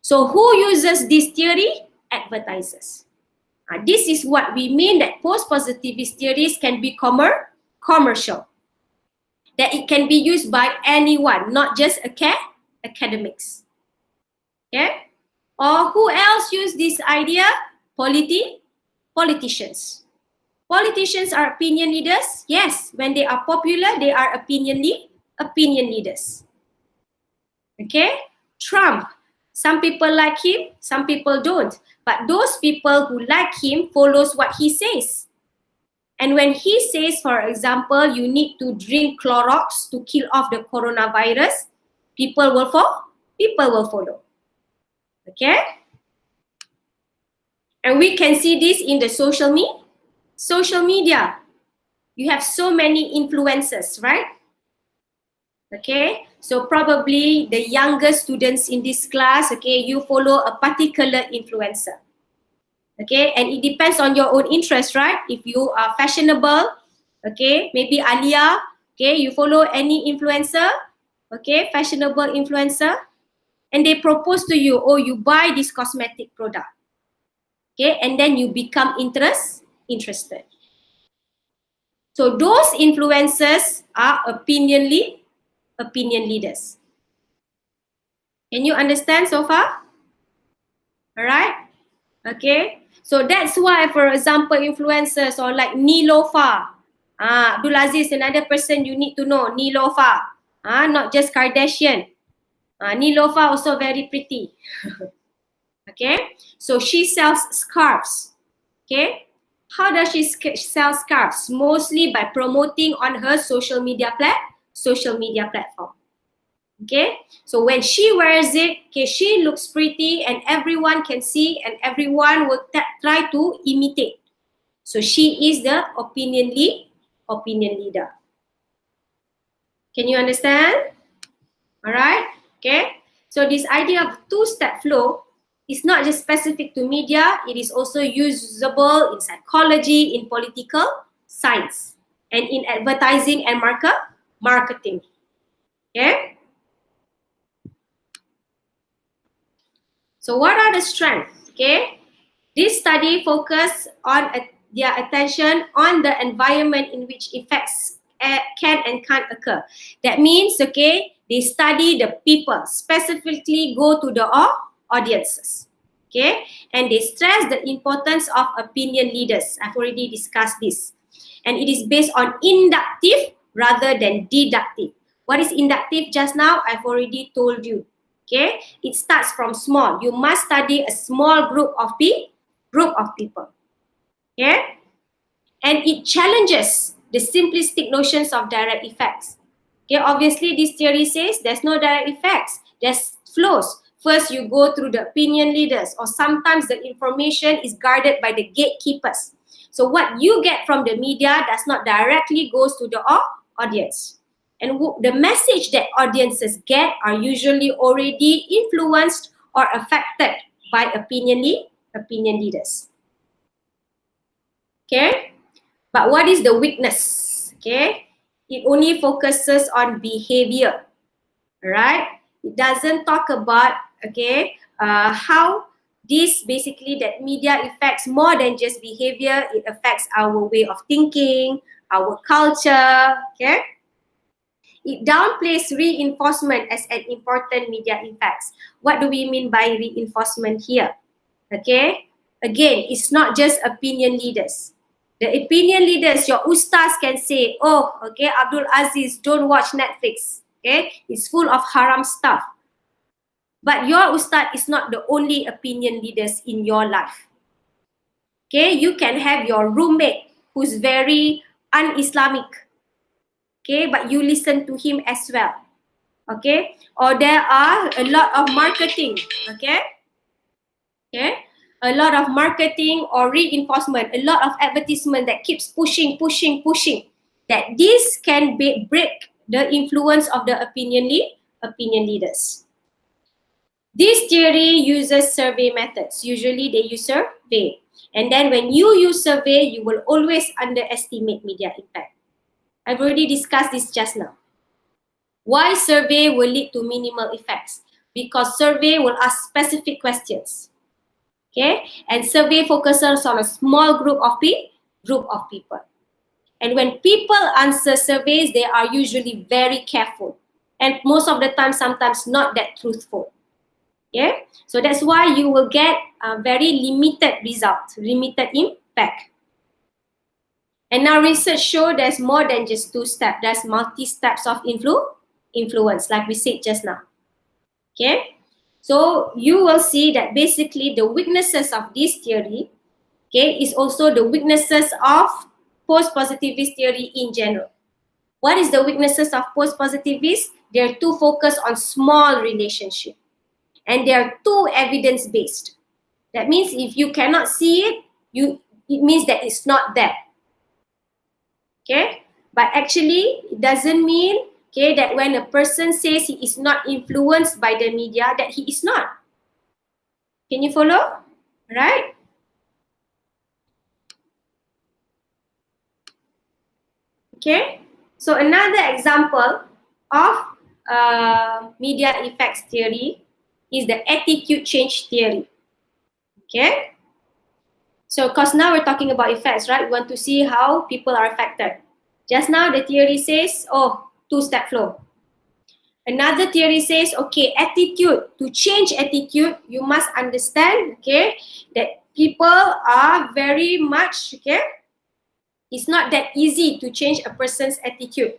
So who uses this theory? Advertisers. This is what we mean that post-positivist theories can be commercial. That it can be used by anyone, not just academics. Okay? Or who else use this idea? Politicians. Politicians are opinion leaders. Yes, when they are popular, they are opinion leaders. Okay? Trump. Some people like him, some people don't. But those people who like him follows what he says. And when he says, for example, you need to drink Clorox to kill off the coronavirus, people will follow. Okay? And we can see this in the social media. You have so many influencers, right? Okay, so probably the younger students in this class, okay, you follow a particular influencer. Okay, and it depends on your own interest, right? If you are fashionable, okay, maybe Alia, okay, you follow any influencer, okay, fashionable influencer, and they propose to you, you buy this cosmetic product. Okay, and then you become interested. So those influencers are opinion leaders. Can you understand so far? All right. Okay. So that's why, for example, influencers or like Nilofa, Abdul Aziz, another person you need to know, Nilofa, not just Kardashian. Nilofa also very pretty. Okay. So she sells scarves. Okay. How does she sell scarves? Mostly by promoting on her social media platform. Okay, so when she wears it, okay, she looks pretty and everyone can see and everyone will try to imitate. So she is the opinion leader. Can you understand? All right. Okay. So this idea of two-step flow is not just specific to media. It is also usable in psychology, in political science, and in advertising and marketing. Okay. So what are the strengths? Okay. This study focused on their attention on the environment in which effects can and can't occur. That means, okay, they study the people, specifically go to the audiences, okay, and they stress the importance of opinion leaders. I've already discussed this, and it is based on inductive rather than deductive. What is inductive? Just now I've already told you. Okay, it starts from small. You must study a small group of people. Okay, and it challenges the simplistic notions of direct effects. Okay, obviously this theory says there's no direct effects, there's flows. First you go through the opinion leaders, or sometimes the information is guarded by the gatekeepers. So what you get from the media does not directly goes to the audience. And the message that audiences get are usually already influenced or affected by opinion leaders. Okay, but what is the weakness? Okay, it only focuses on behavior, right? It doesn't talk about, okay, how this basically that media affects more than just behavior. It affects our way of thinking, our culture. Okay, it downplays reinforcement as an important media effects. What do we mean by reinforcement here? Okay, again, it's not just opinion leaders. The opinion leaders, your ustaz can say, oh, okay, Abdul Aziz, don't watch Netflix. Okay, it's full of haram stuff. But your ustaz is not the only opinion leaders in your life. Okay, you can have your roommate who's very un-Islamic. Okay, but you listen to him as well. Okay, or there are a lot of marketing. Okay, a lot of marketing or reinforcement, a lot of advertisement that keeps pushing, that this can break the influence of the opinion leaders. This theory uses survey methods. Usually they use survey. And then when you use survey, you will always underestimate media impact. I've already discussed this just now. Why survey will lead to minimal effects? Because survey will ask specific questions. Okay, and survey focuses on a small group of people. And when people answer surveys, they are usually very careful, and most of the time, sometimes not that truthful. Okay, so that's why you will get a very limited result, limited impact. And now research show there's more than just two steps. There's multi steps of influence, like we said just now. Okay, so you will see that basically the weaknesses of this theory, okay, is also the weaknesses of post-positivist theory in general. What is the weaknesses of post-positivist? They're too focused on small relationship, and they're too evidence-based. That means if you cannot see it, it means that it's not there. Okay, but actually it doesn't mean, okay, that when a person says he is not influenced by the media, that he is not. Can you follow? Right? Okay, so another example of media effects theory is the attitude change theory. Okay, so because now we're talking about effects, right? We want to see how people are affected. Just now the theory says, oh, two-step flow. Another theory says, okay, attitude. To change attitude, you must understand, okay, that people are very much, okay, it's not that easy to change a person's attitude.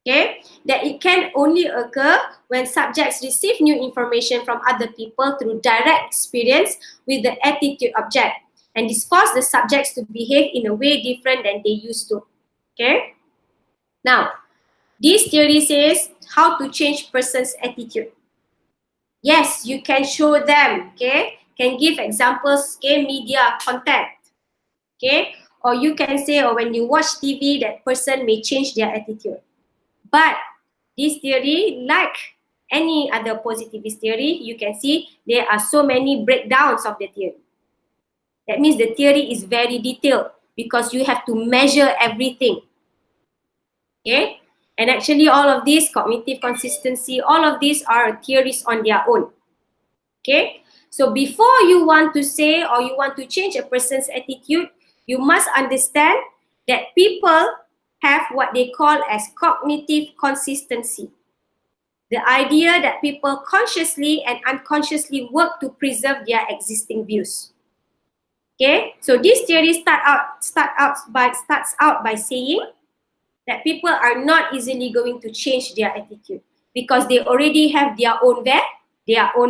Okay, that it can only occur when subjects receive new information from other people through direct experience with the attitude object, and this forces the subjects to behave in a way different than they used to. Okay, now This theory says how to change person's attitude. Yes, you can show them, okay? Can give examples, okay, media, content, okay? Or you can say, or when you watch TV, that person may change their attitude. But this theory, like any other positivist theory, you can see there are so many breakdowns of the theory. That means the theory is very detailed because you have to measure everything. Okay? And actually all of these, cognitive consistency, all of these are theories on their own. Okay? So before you want to say or you want to change a person's attitude, you must understand that people have what they call as cognitive consistency. The idea that people consciously and unconsciously work to preserve their existing views. Okay, so this theory starts out by saying that people are not easily going to change their attitude because they already have their own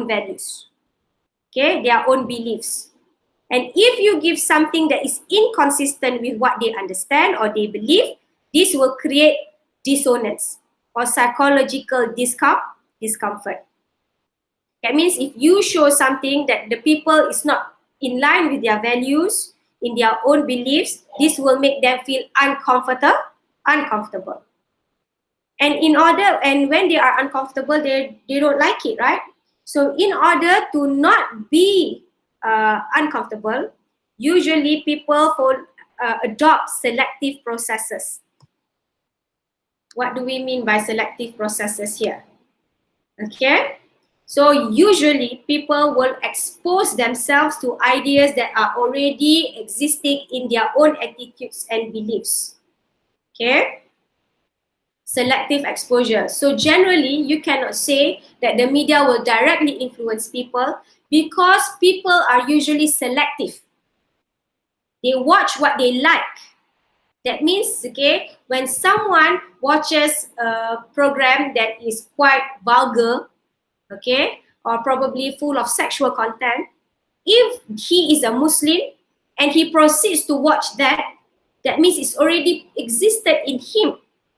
values, okay, their own beliefs. And if you give something that is inconsistent with what they understand or they believe, this will create dissonance or psychological discomfort. That means if you show something that the people is not in line with their values, in their own beliefs, this will make them feel uncomfortable. And when they are uncomfortable, they don't like it, right? So in order to not be uncomfortable, usually people adopt selective processes. What do we mean by selective processes here? Okay, so usually people will expose themselves to ideas that are already existing in their own attitudes and beliefs. Okay, selective exposure. So generally, you cannot say that the media will directly influence people because people are usually selective. They watch what they like. That means, okay, when someone watches a program that is quite vulgar, okay, or probably full of sexual content, if he is a Muslim and he proceeds to watch that, that means it's already existed in him,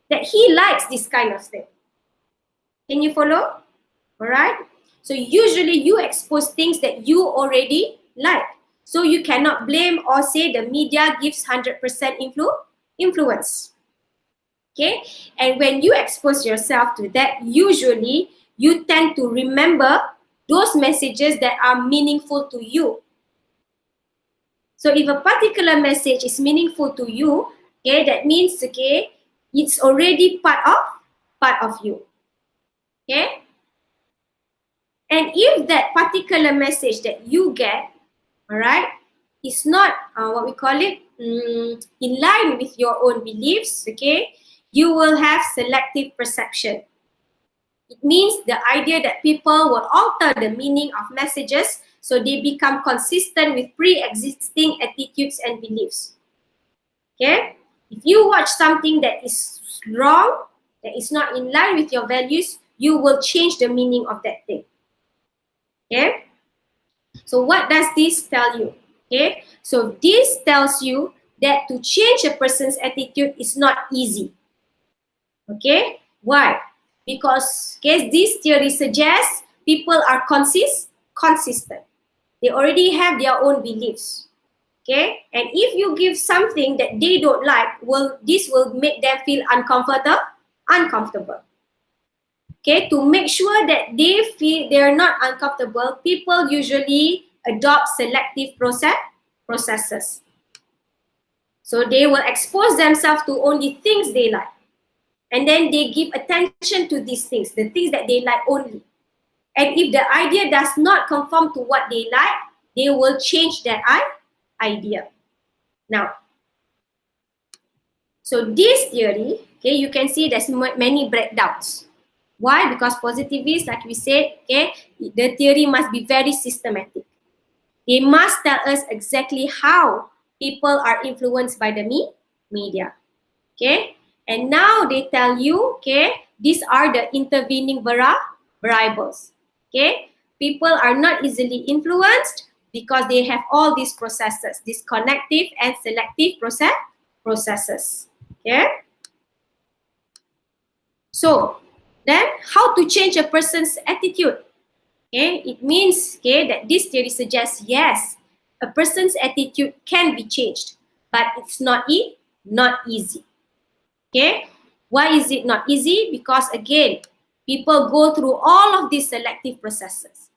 that he likes this kind of thing. Can you follow? All right. So usually you expose things that you already like. So you cannot blame or say the media gives 100% influence. Okay. And when you expose yourself to that, usually you tend to remember those messages that are meaningful to you. So if a particular message is meaningful to you, okay, that means, okay, it's already part of you. Okay. And if that particular message that you get, all right, is not what we call it, in line with your own beliefs, okay, you will have selective perception. It means the idea that people will alter the meaning of messages so they become consistent with pre-existing attitudes and beliefs. Okay? If you watch something that is wrong, that is not in line with your values, you will change the meaning of that thing. Okay? So what does this tell you? Okay? So this tells you that to change a person's attitude is not easy. Okay? Why? Because, okay, this theory suggests people are consistent. They already have their own beliefs. Okay? And if you give something that they don't like, this will make them feel uncomfortable. Okay, to make sure that they feel they're not uncomfortable, people usually adopt selective processes. So they will expose themselves to only things they like. And then they give attention to these things, the things that they like only. And if the idea does not conform to what they like, they will change that idea. Now, so this theory, okay, you can see there's many breakdowns. Why? Because positivists, like we said, okay, the theory must be very systematic. They must tell us exactly how people are influenced by the media. Okay, and now they tell you, okay, these are the intervening variables. Okay, people are not easily influenced because they have all these processes, these connective and selective processes. Okay. So then how to change a person's attitude? Okay, it means that this theory suggests yes, a person's attitude can be changed, but it's not easy. Okay, why is it not easy? Because again, people go through all of these selective processes,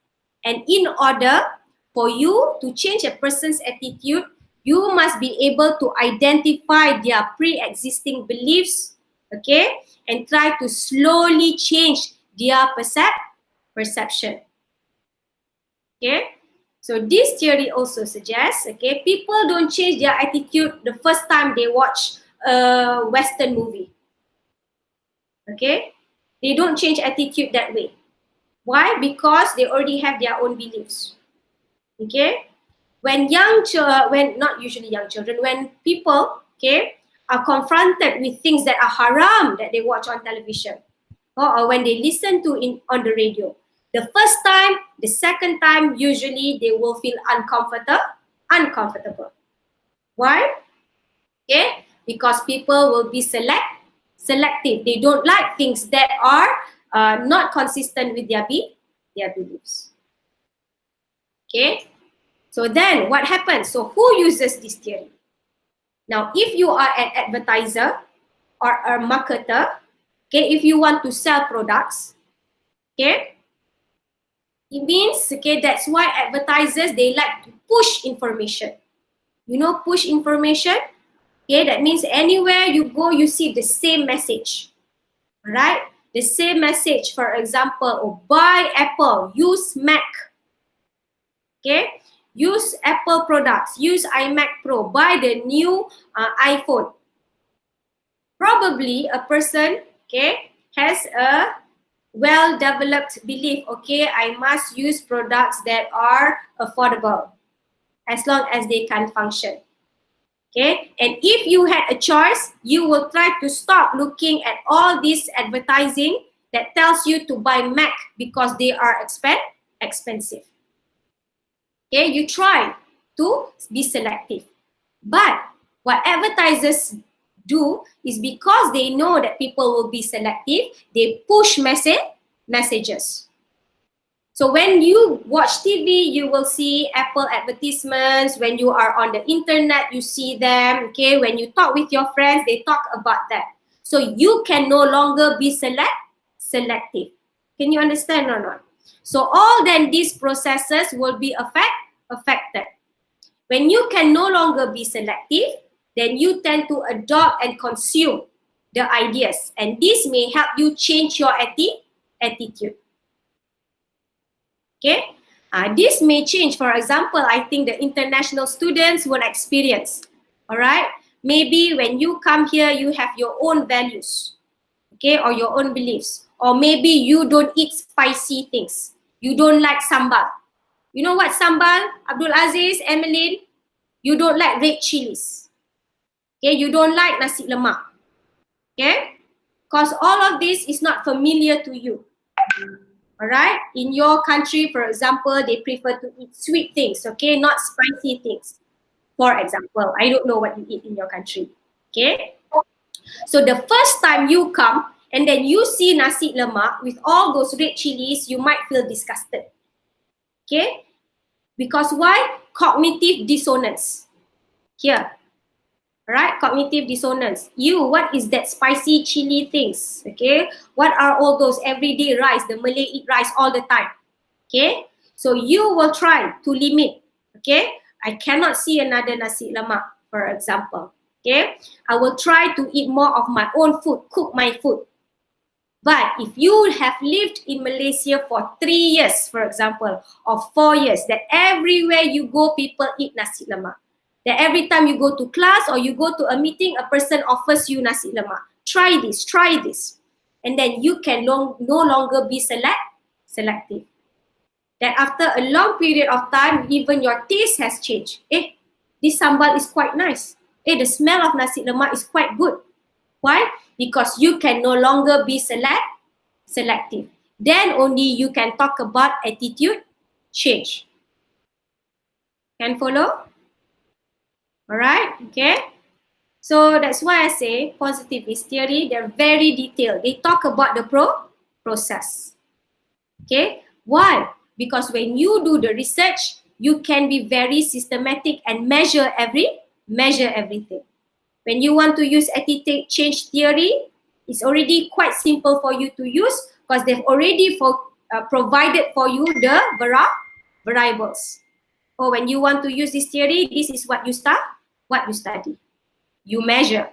and in order for you to change a person's attitude, you must be able to identify their pre-existing beliefs, okay, and try to slowly change their perception. Okay, so this theory also suggests, okay, people don't change their attitude the first time they watch a Western movie. Okay, they don't change attitude that way. Why? Because they already have their own beliefs. Okay, when not usually young children, when people, okay, are confronted with things that are haram that they watch on television, or when they listen to on the radio, the first time, the second time, usually they will feel uncomfortable. Why? Okay, because people will be selective. They don't like things that are not consistent with their beliefs. Okay, so then what happens? So who uses this theory? Now, if you are an advertiser or a marketer, okay, if you want to sell products, okay, it means, okay, that's why advertisers, they like to push information. You know, push information, okay, that means anywhere you go, you see the same message, all right? The same message, for example, oh, buy Apple, use Mac, okay? Use Apple products, use iMac Pro, buy the new iPhone. Probably a person, okay, has a well-developed belief, okay, I must use products that are affordable as long as they can function. Okay, and if you had a choice, you will try to stop looking at all this advertising that tells you to buy Mac because they are expensive. Okay, you try to be selective. But what advertisers do is, because they know that people will be selective, they push messages. So when you watch TV, you will see Apple advertisements. When you are on the internet, you see them. Okay, when you talk with your friends, they talk about that. So you can no longer be selective. Can you understand or not? So all then these processes will be affected. When you can no longer be selective, then you tend to adopt and consume the ideas, and this may help you change your attitude. Okay, this may change. For example, I think the international students will experience. All right, maybe when you come here, you have your own values, okay, or your own beliefs, or maybe you don't eat spicy things. You don't like sambal. You know what sambal, Abdul Aziz, Emmeline? You don't like red chilies. Okay, you don't like nasi lemak. Okay, because all of this is not familiar to you. All right, in your country, for example, they prefer to eat sweet things, okay, not spicy things. For example, I don't know what you eat in your country. Okay, so the first time you come and then you see nasi lemak with all those red chilies, you might feel disgusted. Okay, because why? Cognitive dissonance here. Right, cognitive dissonance. What is that spicy chili things? Okay, what are all those everyday rice? The Malay eat rice all the time. Okay, so you will try to limit. Okay, I cannot see another nasi lemak, for example. Okay, I will try to eat more of my own food, cook my food. But if you have lived in Malaysia for 3 years, for example, or 4 years, that everywhere you go, people eat nasi lemak. That every time you go to class or you go to a meeting, a person offers you nasi lemak. Try this, try this. And then you can no longer be selective. That after a long period of time, even your taste has changed. This sambal is quite nice. The smell of nasi lemak is quite good. Why? Because you can no longer be selective. Then only you can talk about attitude change. Can follow? All right, okay. So that's why I say positivist theory, they're very detailed. They talk about the process. Okay, why? Because when you do the research, you can be very systematic and measure everything. When you want to use attitude change theory, it's already quite simple for you to use because they've already provided for you the variables. Or when you want to use this theory, this is what you study. You measure.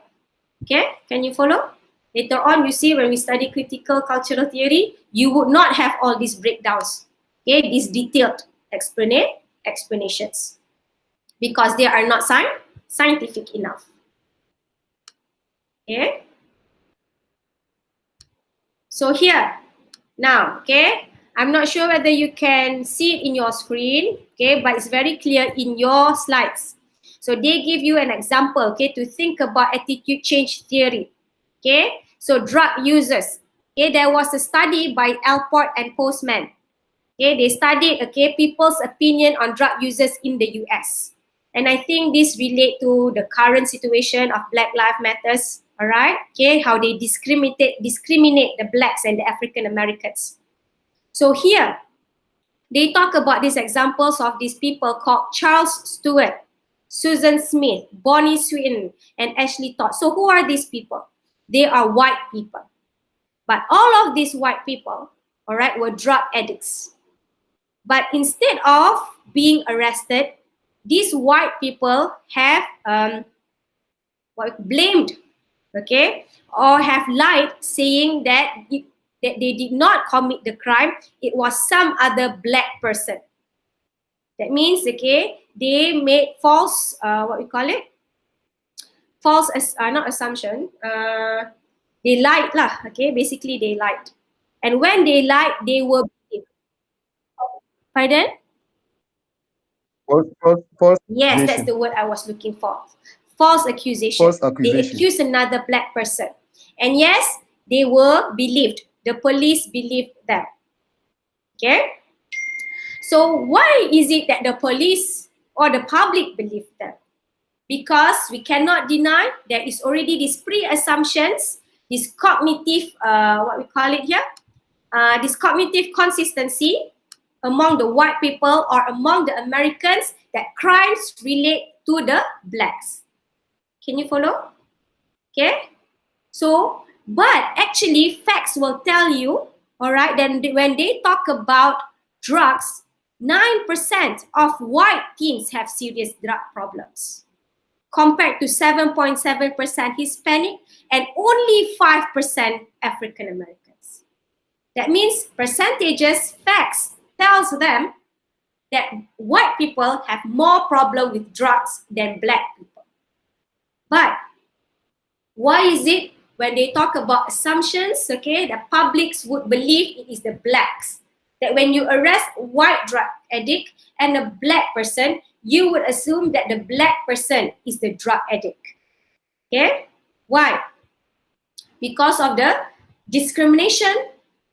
Okay, can you follow? Later on, you see when we study critical cultural theory, you would not have all these breakdowns. Okay, these detailed explanations because they are not scientific enough. Okay. So here, now, okay, I'm not sure whether you can see it in your screen, okay, but it's very clear in your slides. So they give you an example, okay, to think about attitude change theory, okay. So drug users, okay, there was a study by Alport and Postman, okay, they studied, okay, people's opinion on drug users in the US. And I think this relate to the current situation of Black Lives Matters, all right, okay, how they discriminate the blacks and the African Americans. So here, they talk about these examples of these people called Charles Stewart, Susan Smith, Bonnie Swinton, and Ashley Todd. So who are these people? They are white people. But all of these white people, all right, were drug addicts. But instead of being arrested, these white people have blamed, okay, or have lied, saying that they did not commit the crime. It was some other black person. That means, okay, they made false, what we call it? False, not assumption. They lied lah, okay? Basically, they lied. And when they lied, they were believed. Pardon? False Yes, that's accusation. the word I was looking for. False accusation. False They accusation. accused another black person. And yes, they were believed. The police believed them. Okay? So why is it that the police or the public believe them? Because we cannot deny there is already these pre-assumptions, this cognitive, what we call it here, this cognitive consistency among the white people or among the Americans that crimes relate to the blacks. Can you follow? Okay. So, but actually facts will tell you, all right, then when they talk about drugs, 9% of white teens have serious drug problems compared to 7.7% Hispanic and only 5% African Americans. That means percentages, facts tells them that white people have more problem with drugs than black people. But why is it when they talk about assumptions, okay, the publics would believe it is the blacks? That when you arrest a white drug addict and a black person, you would assume that the black person is the drug addict. Okay? Why? Because of the discrimination,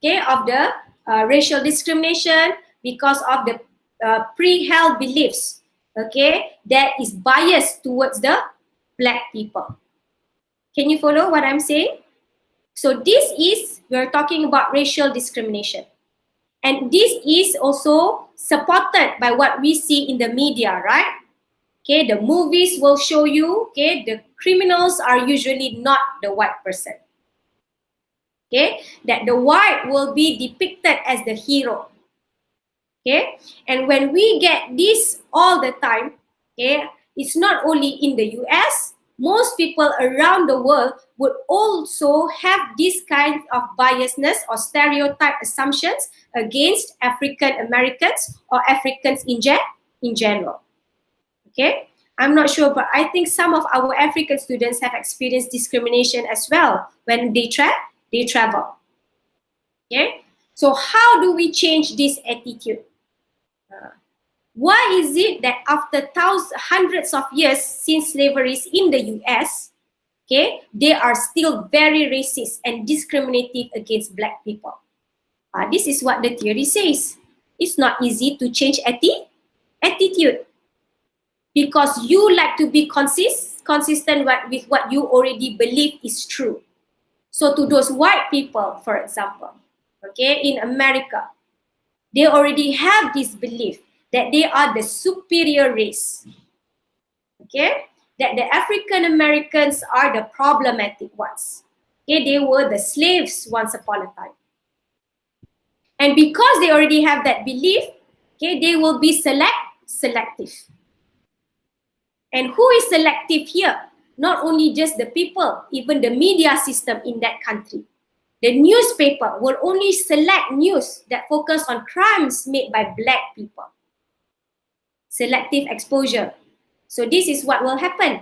okay, of the racial discrimination, because of the pre-held beliefs, okay, that is biased towards the black people. Can you follow what I'm saying? So this is, we're talking about racial discrimination. And this is also supported by what we see in the media, right? Okay, the movies will show you, okay, the criminals are usually not the white person. Okay, that the white will be depicted as the hero. Okay, and when we get this all the time, okay, it's not only in the US, most people around the world would also have this kind of biasness or stereotype assumptions against African Americans or Africans in general. Okay, I'm not sure, but I think some of our African students have experienced discrimination as well when they travel. Okay, so how do we change this attitude? Why is it that after hundreds of years since slavery is in the US, okay, they are still very racist and discriminative against black people? This is what the theory says. It's not easy to change attitude. because you like to be consistent with what you already believe is true. So to those white people, for example, okay, in America, they already have this belief that they are the superior race, okay, that the African Americans are the problematic ones. Okay, they were the slaves once upon a time. And because they already have that belief, okay, they will be selective. And who is selective here? Not only just the people, even the media system in that country. The newspaper will only select news that focus on crimes made by black people. Selective exposure. So this is what will happen.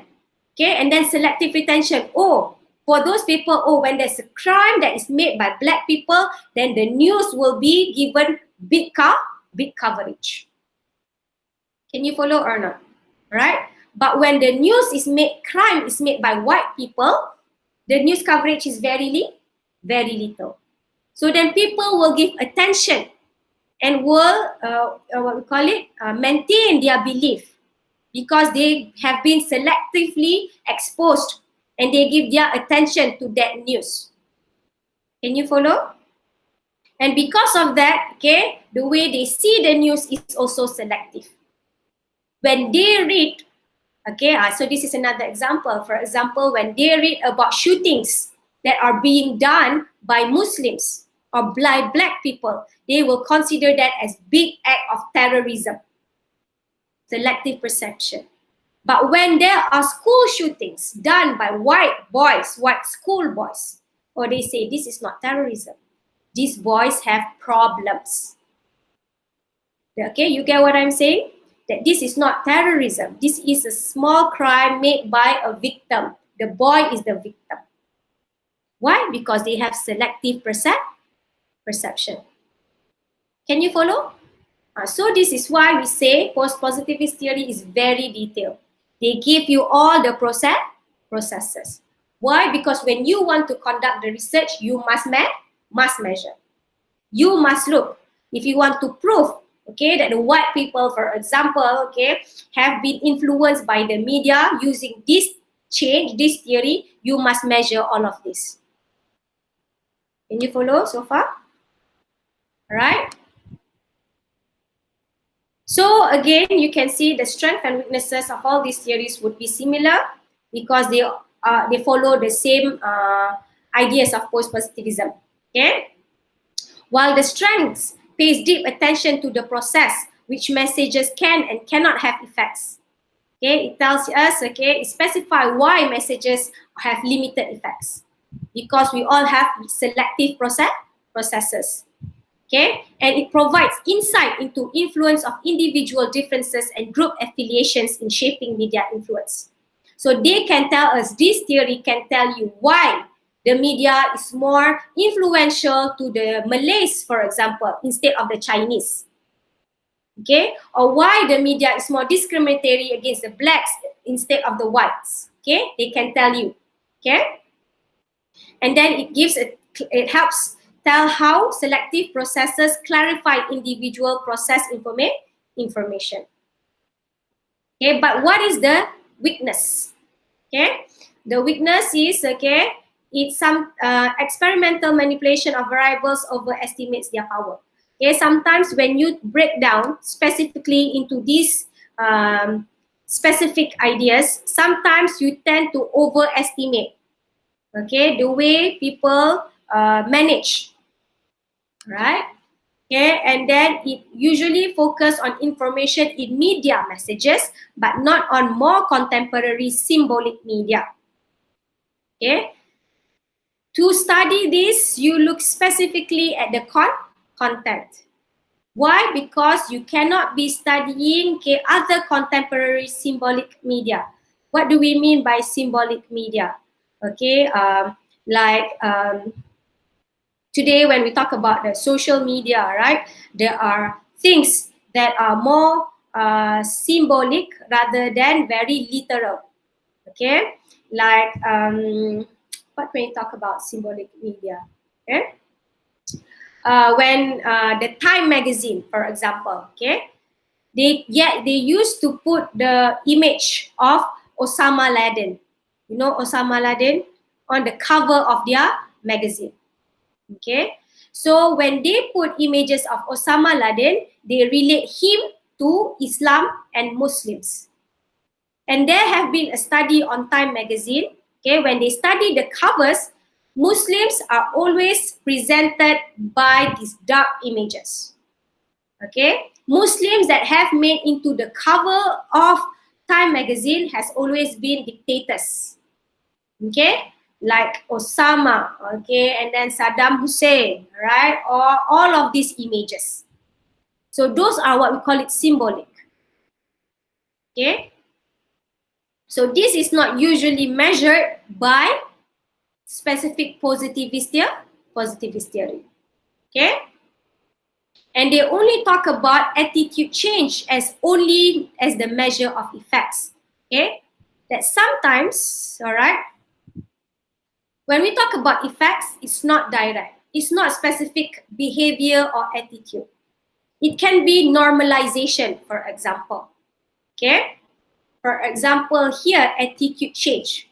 Okay, and then selective retention. Oh, for those people, oh, when there's a crime that is made by black people, then the news will be given big coverage. Can you follow or not? Right? But when the news is made, crime is made by white people, the news coverage is very little. So then people will give attention and will, what we call it, maintain their belief because they have been selectively exposed and they give their attention to that news. Can you follow? And because of that, okay, the way they see the news is also selective. When they read, okay, so this is another example. For example, when they read about shootings that are being done by Muslims or by black people, they will consider that as big act of terrorism. Selective perception. But when there are school shootings done by white boys, white school boys, or they say this is not terrorism. These boys have problems. Okay, you get what I'm saying? That this is not terrorism. This is a small crime made by a victim. The boy is the victim. Why? Because they have selective perception. Can you follow? So this is why we say post-positivist theory is very detailed. They give you all the processes. Why? Because when you want to conduct the research, you must measure. You must look. If you want to prove, okay, that the white people, for example, okay, have been influenced by the media using this change, this theory, you must measure all of this. Can you follow so far? All right. So again, you can see the strength and weaknesses of all these theories would be similar because they follow the same ideas of post-positivism. Okay. While the strengths pays deep attention to the process, which messages can and cannot have effects. Okay, it tells us, okay, it specifies why messages have limited effects. Because we all have selective processes. Okay, and it provides insight into influence of individual differences and group affiliations in shaping media influence. So they can tell us, this theory can tell you why the media is more influential to the Malays, for example, instead of the Chinese. Okay, or why the media is more discriminatory against the blacks instead of the whites. Okay, they can tell you. Okay, and then it helps tell how selective processes clarify individual process information. Okay, but what is the weakness? Okay, the weakness is, okay, it's some experimental manipulation of variables overestimates their power. Okay, sometimes when you break down specifically into these specific ideas, sometimes you tend to overestimate, okay, the way people manage, right? Okay, and then it usually focus on information in media messages, but not on more contemporary symbolic media. Okay, to study this, you look specifically at the content. Why? Because you cannot be studying, okay, other contemporary symbolic media. What do we mean by symbolic media? Okay, today when we talk about the social media, right, there are things that are more symbolic rather than very literal. Okay, like what can we talk about symbolic media? Okay, when the Time magazine, for example, okay, They used to put the image of Osama Laden, you know Osama Laden, on the cover of their magazine. Okay, so when they put images of Osama Laden, they relate him to Islam and Muslims. And there have been a study on Time magazine. Okay, when they study the covers, Muslims are always presented by these dark images. Okay, Muslims that have made into the cover of Time magazine has always been dictators. Okay, like Osama, okay, and then Saddam Hussein, right? Or all of these images. So those are what we call it symbolic. Okay, so this is not usually measured by specific positivist theory. Okay, and they only talk about attitude change as only as the measure of effects. Okay, that sometimes, all right, when we talk about effects, it's not direct. It's not specific behavior or attitude. It can be normalization, for example. Okay, for example, here attitude change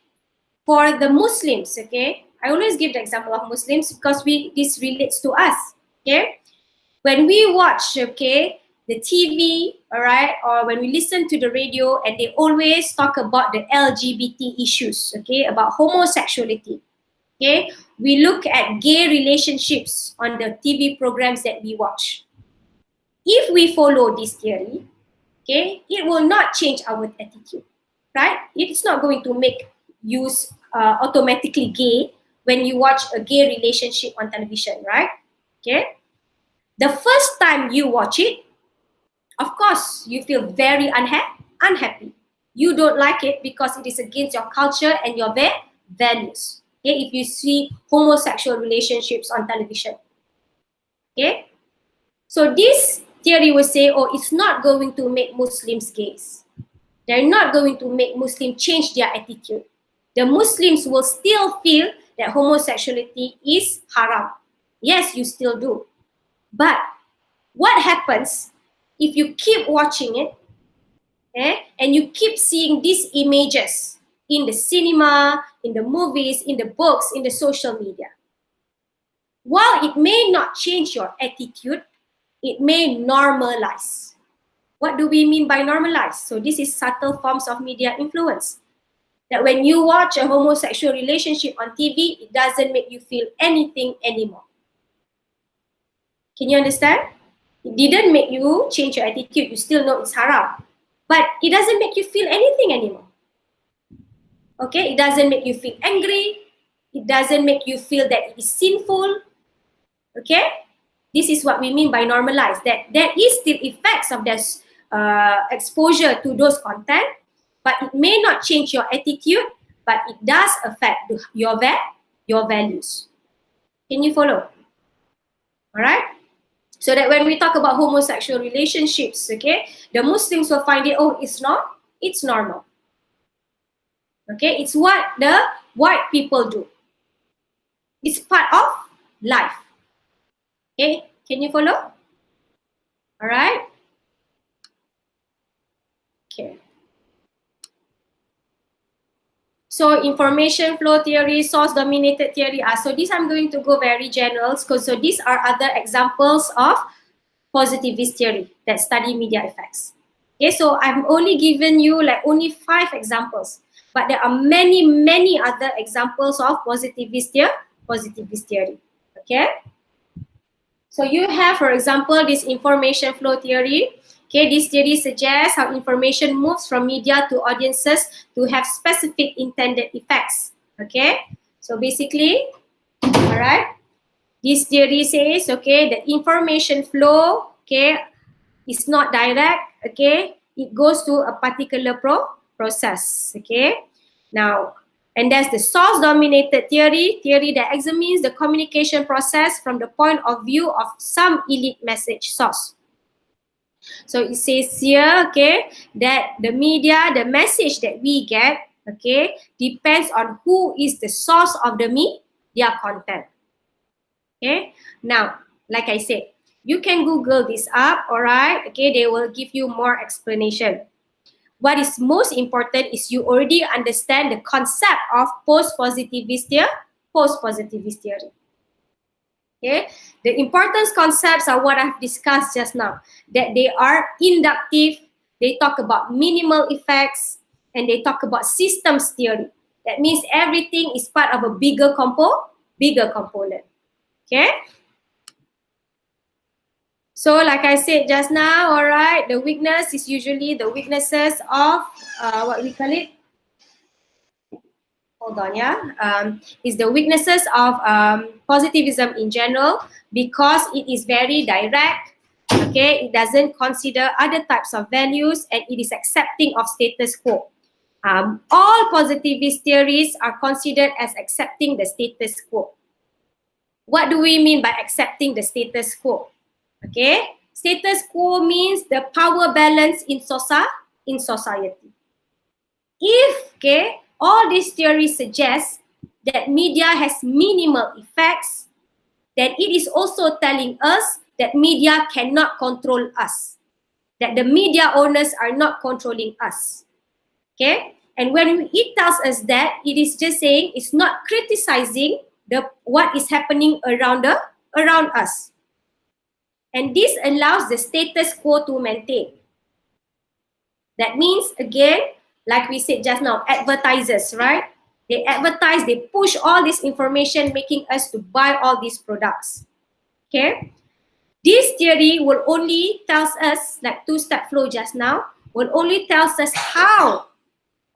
for the Muslims. Okay, I always give the example of Muslims because this relates to us. Okay, when we watch, okay, the TV, all right, or when we listen to the radio, and they always talk about the LGBT issues, okay, about homosexuality. Okay, we look at gay relationships on the TV programs that we watch. If we follow this theory, okay, it will not change our attitude, right? It's not going to make you automatically gay when you watch a gay relationship on television, right? Okay, the first time you watch it, of course, you feel very unhappy. You don't like it because it is against your culture and your values. Okay, if you see homosexual relationships on television. Okay, so this theory will say, oh, it's not going to make Muslims gays. They're not going to make Muslims change their attitude. The Muslims will still feel that homosexuality is haram. Yes, you still do. But what happens if you keep watching it, and you keep seeing these images in the cinema, in the movies, in the books, in the social media? While it may not change your attitude, it may normalize. What do we mean by normalize? So this is subtle forms of media influence. That when you watch a homosexual relationship on TV, it doesn't make you feel anything anymore. Can you understand? It didn't make you change your attitude. You still know it's haram. But it doesn't make you feel anything anymore. Okay? It doesn't make you feel angry. It doesn't make you feel that it is sinful. Okay? This is what we mean by normalize. That there is still effects of this exposure to those content, but it may not change your attitude, but it does affect your values. Can you follow? All right? So that when we talk about homosexual relationships, okay, the Muslims will find it, oh, it's normal. Okay, it's what the white people do. It's part of life. Okay, can you follow? All right. Okay. So information flow theory, source dominated theory. So these I'm going to go very general because so these are other examples of positivist theory that study media effects. Okay, so I've only given you like only 5 examples, but there are many other examples of positivist theory. Okay, so you have, for example, this information flow theory. Okay, this theory suggests how information moves from media to audiences to have specific intended effects. Okay, so basically, all right, this theory says, okay, the information flow, okay, is not direct, okay, it goes to a particular process, okay. Now, and that's the source dominated theory that examines the communication process from the point of view of some elite message source. So it says here, okay, that the media, the message that we get, okay, depends on who is the source of the media content. Okay, now, like I said, You can Google this up, all right? Okay, they will give you more explanation. What is most important is you already understand the concept of post-positivist theory. Okay, the important concepts are what I've discussed just now, that they are inductive, they talk about minimal effects, and they talk about systems theory. That means everything is part of a bigger component. Okay. So like I said just now, all right, the weakness is usually the weaknesses of what we call it. Hold on, yeah. Is the weaknesses of positivism in general, because it is very direct. Okay, it doesn't consider other types of values, and it is accepting of status quo. All positivist theories are considered as accepting the status quo. What do we mean by accepting the status quo? Okay, status quo means the power balance in society. If, okay, all these theories suggest that media has minimal effects, then it is also telling us that media cannot control us, that the media owners are not controlling us. Okay, and when it tells us that, it is just saying it's not criticizing what is happening around us, and this allows the status quo to maintain. That means, again, like we said just now, advertisers, right? They advertise, they push all this information, making us to buy all these products. Okay, this theory will only tells us, like two-step flow just now, will only tells us how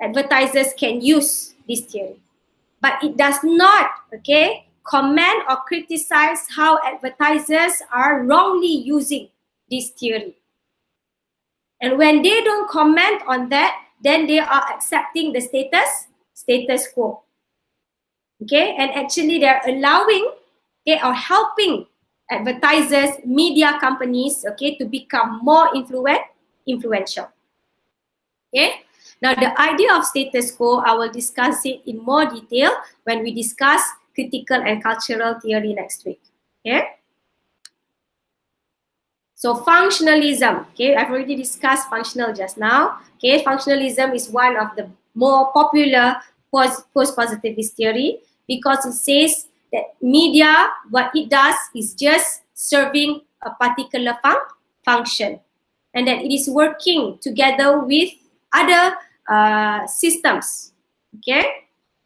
advertisers can use this theory, but it does not, okay, comment or criticize how advertisers are wrongly using this theory. And when they don't comment on that, then they are accepting the status quo. Okay, and actually they're allowing, they are helping advertisers, media companies, okay, to become more influential. Okay, now the idea of status quo, I will discuss it in more detail when we discuss critical and cultural theory next week. Okay. So functionalism, okay, I've already discussed functional just now. Okay, functionalism is one of the more popular post-positivist theory, because it says that media, what it does is just serving a particular function, and that it is working together with other systems. Okay,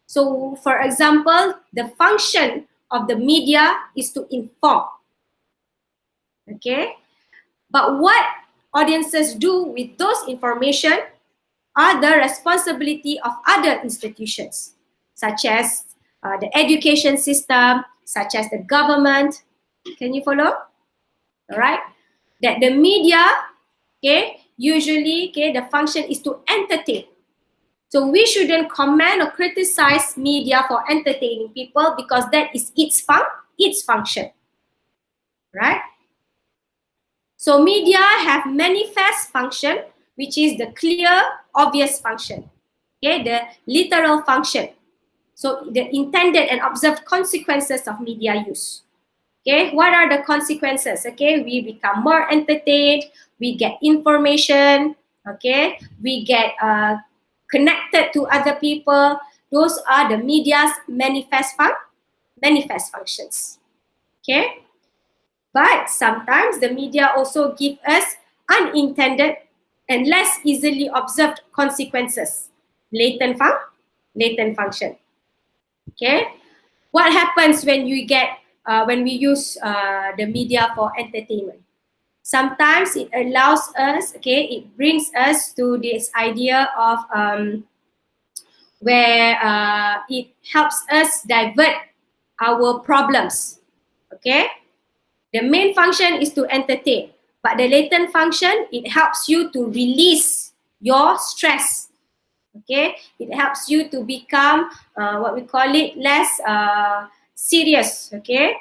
so for example, the function of the media is to inform. Okay, but what audiences do with those information are the responsibility of other institutions, such as the education system, such as the government. Can you follow? All right. That the media, okay, usually, okay, the function is to entertain. So we shouldn't comment or criticize media for entertaining people, because that is its function, right? So media have manifest function, which is the clear, obvious function. Okay, the literal function. So the intended and observed consequences of media use. Okay, what are the consequences? Okay, we become more entertained, we get information, okay, we get connected to other people. Those are the media's manifest functions. Okay. But sometimes the media also give us unintended and less easily observed consequences, latent function. Okay, what happens when you get when we use the media for entertainment? Sometimes it allows us, okay, it brings us to this idea of where it helps us divert our problems. Okay. The main function is to entertain, but the latent function, it helps you to release your stress. Okay, it helps you to become what we call it less serious. Okay,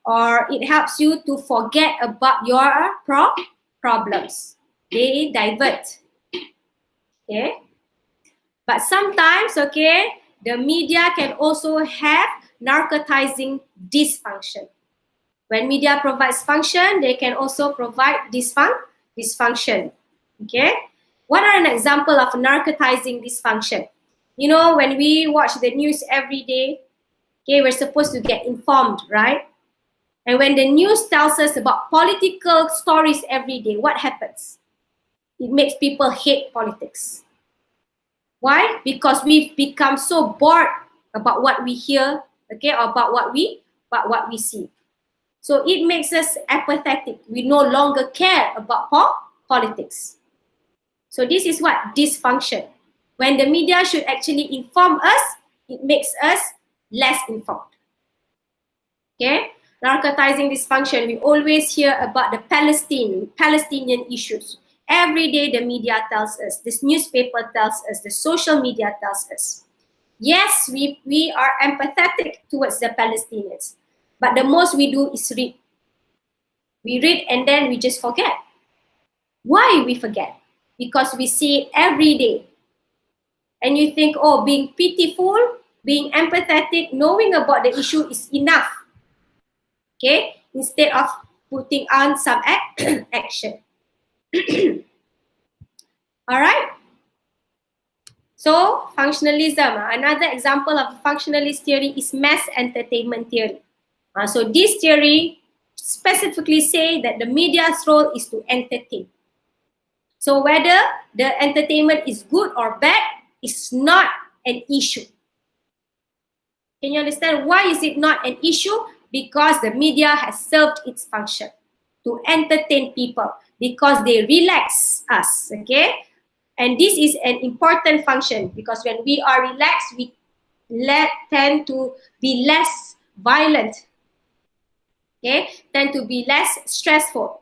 or it helps you to forget about your problems. They divert. Okay, but sometimes, okay, the media can also have narcotizing dysfunction. When media provides function, they can also provide dysfunction. Okay? What are an example of narcotizing dysfunction? You know, when we watch the news every day, okay, we're supposed to get informed, right? And when the news tells us about political stories every day, what happens? It makes people hate politics. Why? Because we've become so bored about what we hear, okay, or about what we see. So it makes us apathetic. We no longer care about politics. So this is what dysfunction. When the media should actually inform us, it makes us less informed. Okay? Narcotizing dysfunction, we always hear about the Palestinian issues. Every day the media tells us, this newspaper tells us, the social media tells us. Yes, we are empathetic towards the Palestinians, but the most we do is read. We read and then we just forget. Why we forget? Because we see it every day. And you think, oh, being pitiful, being empathetic, knowing about the issue is enough. Okay? Instead of putting on some action. All right? So, functionalism. Another example of functionalist theory is mass entertainment theory. So, this theory specifically say that the media's role is to entertain. So, whether the entertainment is good or bad is not an issue. Can you understand why is it not an issue? Because the media has served its function to entertain people because they relax us, okay? And this is an important function because when we are relaxed, we tend to be less violent, okay? Tend to be less stressful,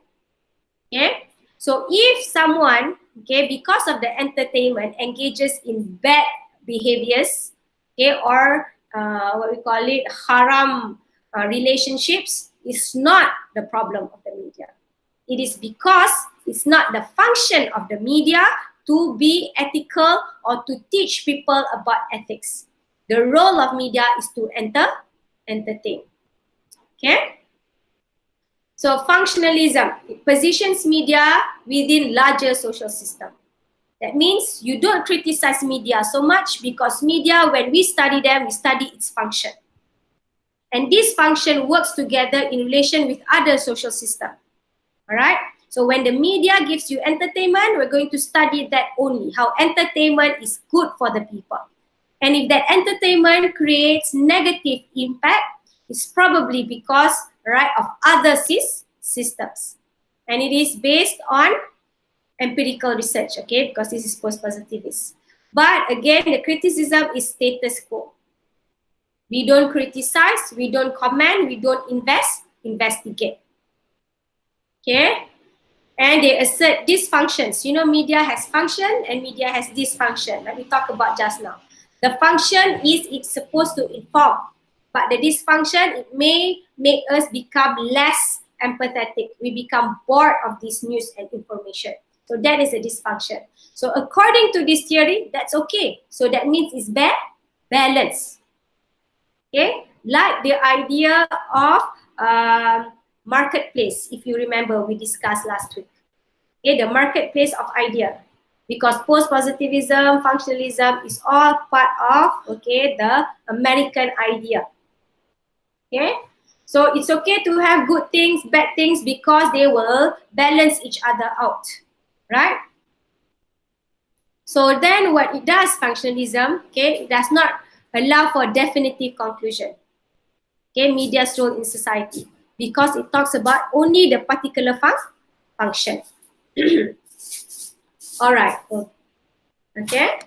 okay? So if someone, okay, because of the entertainment engages in bad behaviors, okay, or what we call it, haram relationships, is not the problem of the media. It is because it's not the function of the media to be ethical or to teach people about ethics. The role of media is to entertain. Okay? So functionalism, it positions media within larger social system. That means you don't criticize media so much because media, when we study them, we study its function. And this function works together in relation with other social systems. All right? So when the media gives you entertainment, we're going to study that only, how entertainment is good for the people. And if that entertainment creates negative impact, it's probably because, right, of other systems. And it is based on empirical research, okay, because this is post-positivist. But again, the criticism is status quo. We don't criticize, we don't comment, we don't investigate. Okay? And they assert dysfunctions. You know, media has function and media has dysfunction, like we talked about just now. The function is it's supposed to inform, but the dysfunction, it may make us become less empathetic. We become bored of this news and information. So that is a dysfunction. So according to this theory, that's okay. So that means it's balance. Okay? Like the idea of marketplace, if you remember, we discussed last week. Okay, the marketplace of idea. Because post-positivism, functionalism is all part of, okay, the American idea. Okay? So it's okay to have good things, bad things, because they will balance each other out. Right? So then what it does, functionalism, okay, it does not allow for definitive conclusion. Okay, media's role in society. Because it talks about only the particular function. All right. Okay.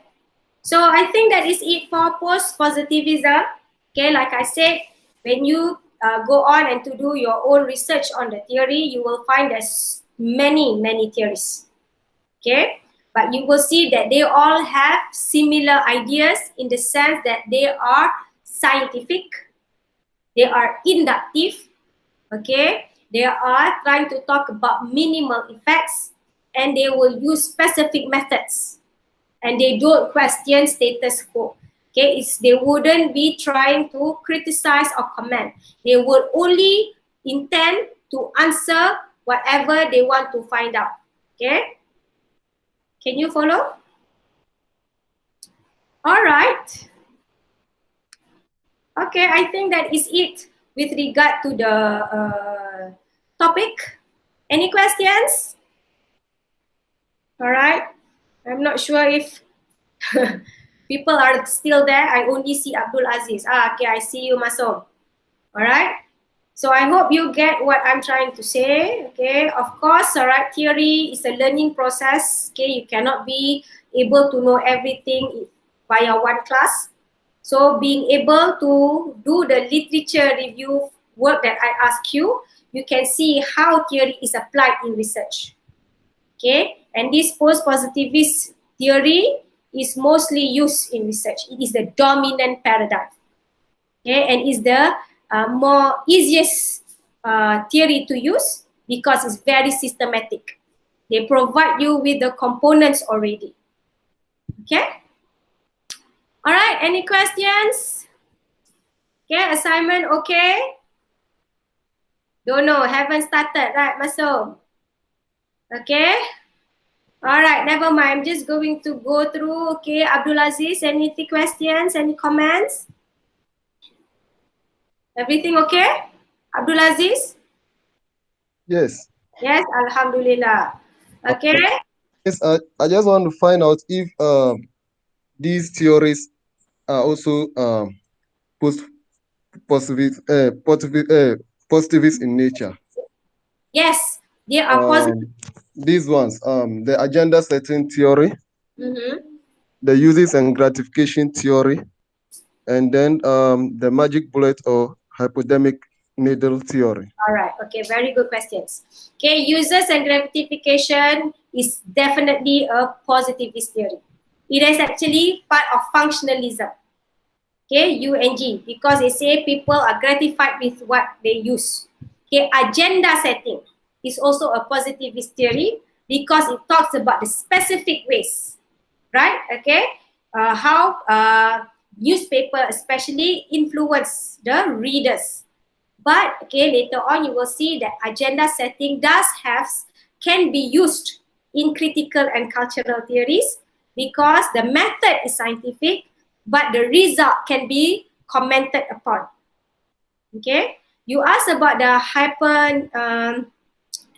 So I think that is it for post-positivism. Okay, like I said, when you go on and to do your own research on the theory, you will find there's many theories. Okay, but you will see that they all have similar ideas in the sense that they are scientific, they are inductive, okay, they are trying to talk about minimal effects, and they will use specific methods, and they don't question status quo. Okay, they wouldn't be trying to criticize or comment. They would only intend to answer whatever they want to find out. Okay? Can you follow? All right. Okay, I think that is it with regard to the topic. Any questions? All right. I'm not sure if people are still there. I only see Abdul Aziz. Okay, I see you, Masom. All right. So I hope you get what I'm trying to say. Okay, of course, all right, theory is a learning process. Okay, you cannot be able to know everything via one class. So being able to do the literature review work that I ask you, you can see how theory is applied in research. Okay, and this post-positivist theory is mostly used in research. It is the dominant paradigm. Okay, and is the more easiest theory to use because it's very systematic. They provide you with the components already. Okay. All right. Any questions? Okay. Assignment. Okay. Don't know. Haven't started, right, Masom? Okay. All right. Never mind. I'm just going to go through. Okay. Abdul Aziz. Any questions? Any comments? Everything okay? Abdul Aziz? Yes. Yes, Alhamdulillah. Okay. Yes, I just want to find out if these theories are also positivist in nature. Yes, they are positive. These ones, the agenda setting theory, the uses and gratification theory, and then the magic bullet or hypodermic needle theory. All right. Okay. Very good questions. Okay. Uses and gratification is definitely a positivist theory. It is actually part of functionalism. Okay. UNG, because they say people are gratified with what they use. Okay. Agenda setting is also a positivist theory because it talks about the specific ways, right? Okay. How newspaper especially influence the readers. But okay, later on you will see that agenda setting can be used in critical and cultural theories because the method is scientific, but the result can be commented upon. Okay, you asked about the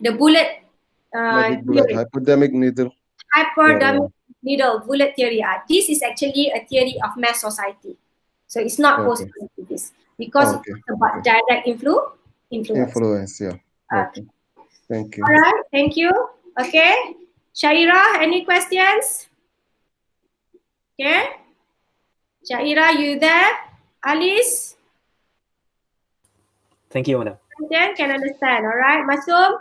the bullet Magic bullet, theory. hypodermic needle. Hypodermic needle bullet theory. This is actually a theory of mass society. So it's not post-positivist because it talks about direct influence. Yeah. Okay. Thank you. All right. Thank you. Okay. Shaira, any questions? Okay. Shaira, you there? Alice? Thank you, madam. Can understand. All right. Masum?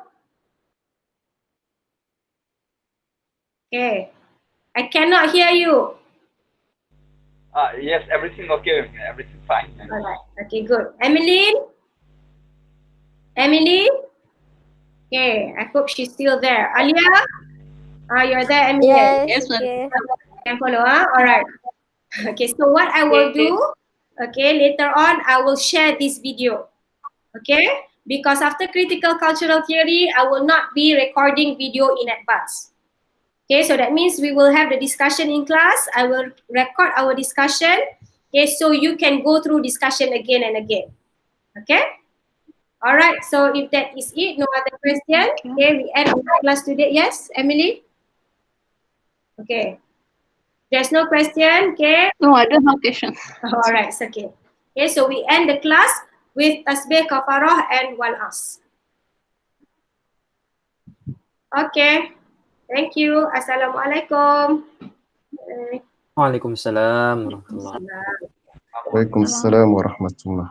Okay. I cannot hear you. Yes, everything okay with me. Everything fine. All right. Okay, good. Emily? Emily? Okay, I hope she's still there. Alia? You're there, Emily? Yes, okay. Can follow, huh? All right. Okay, so what I will do, okay, later on, I will share this video. Okay? Because after critical cultural theory, I will not be recording video in advance. Okay, so that means we will have the discussion in class. I will record our discussion. Okay, so you can go through discussion again and again. Okay? All right, so if that is it, no other question. Okay, we end our class today. Yes, Emily? Okay. There's no question, okay? No, I don't have questions. All right, it's okay. Okay, so we end the class with tasbih kafarah and wal as. Okay. Thank you. Assalamualaikum. Waalaikumsalam warahmatullahi wabarakatuh. Waalaikumsalam warahmatullah.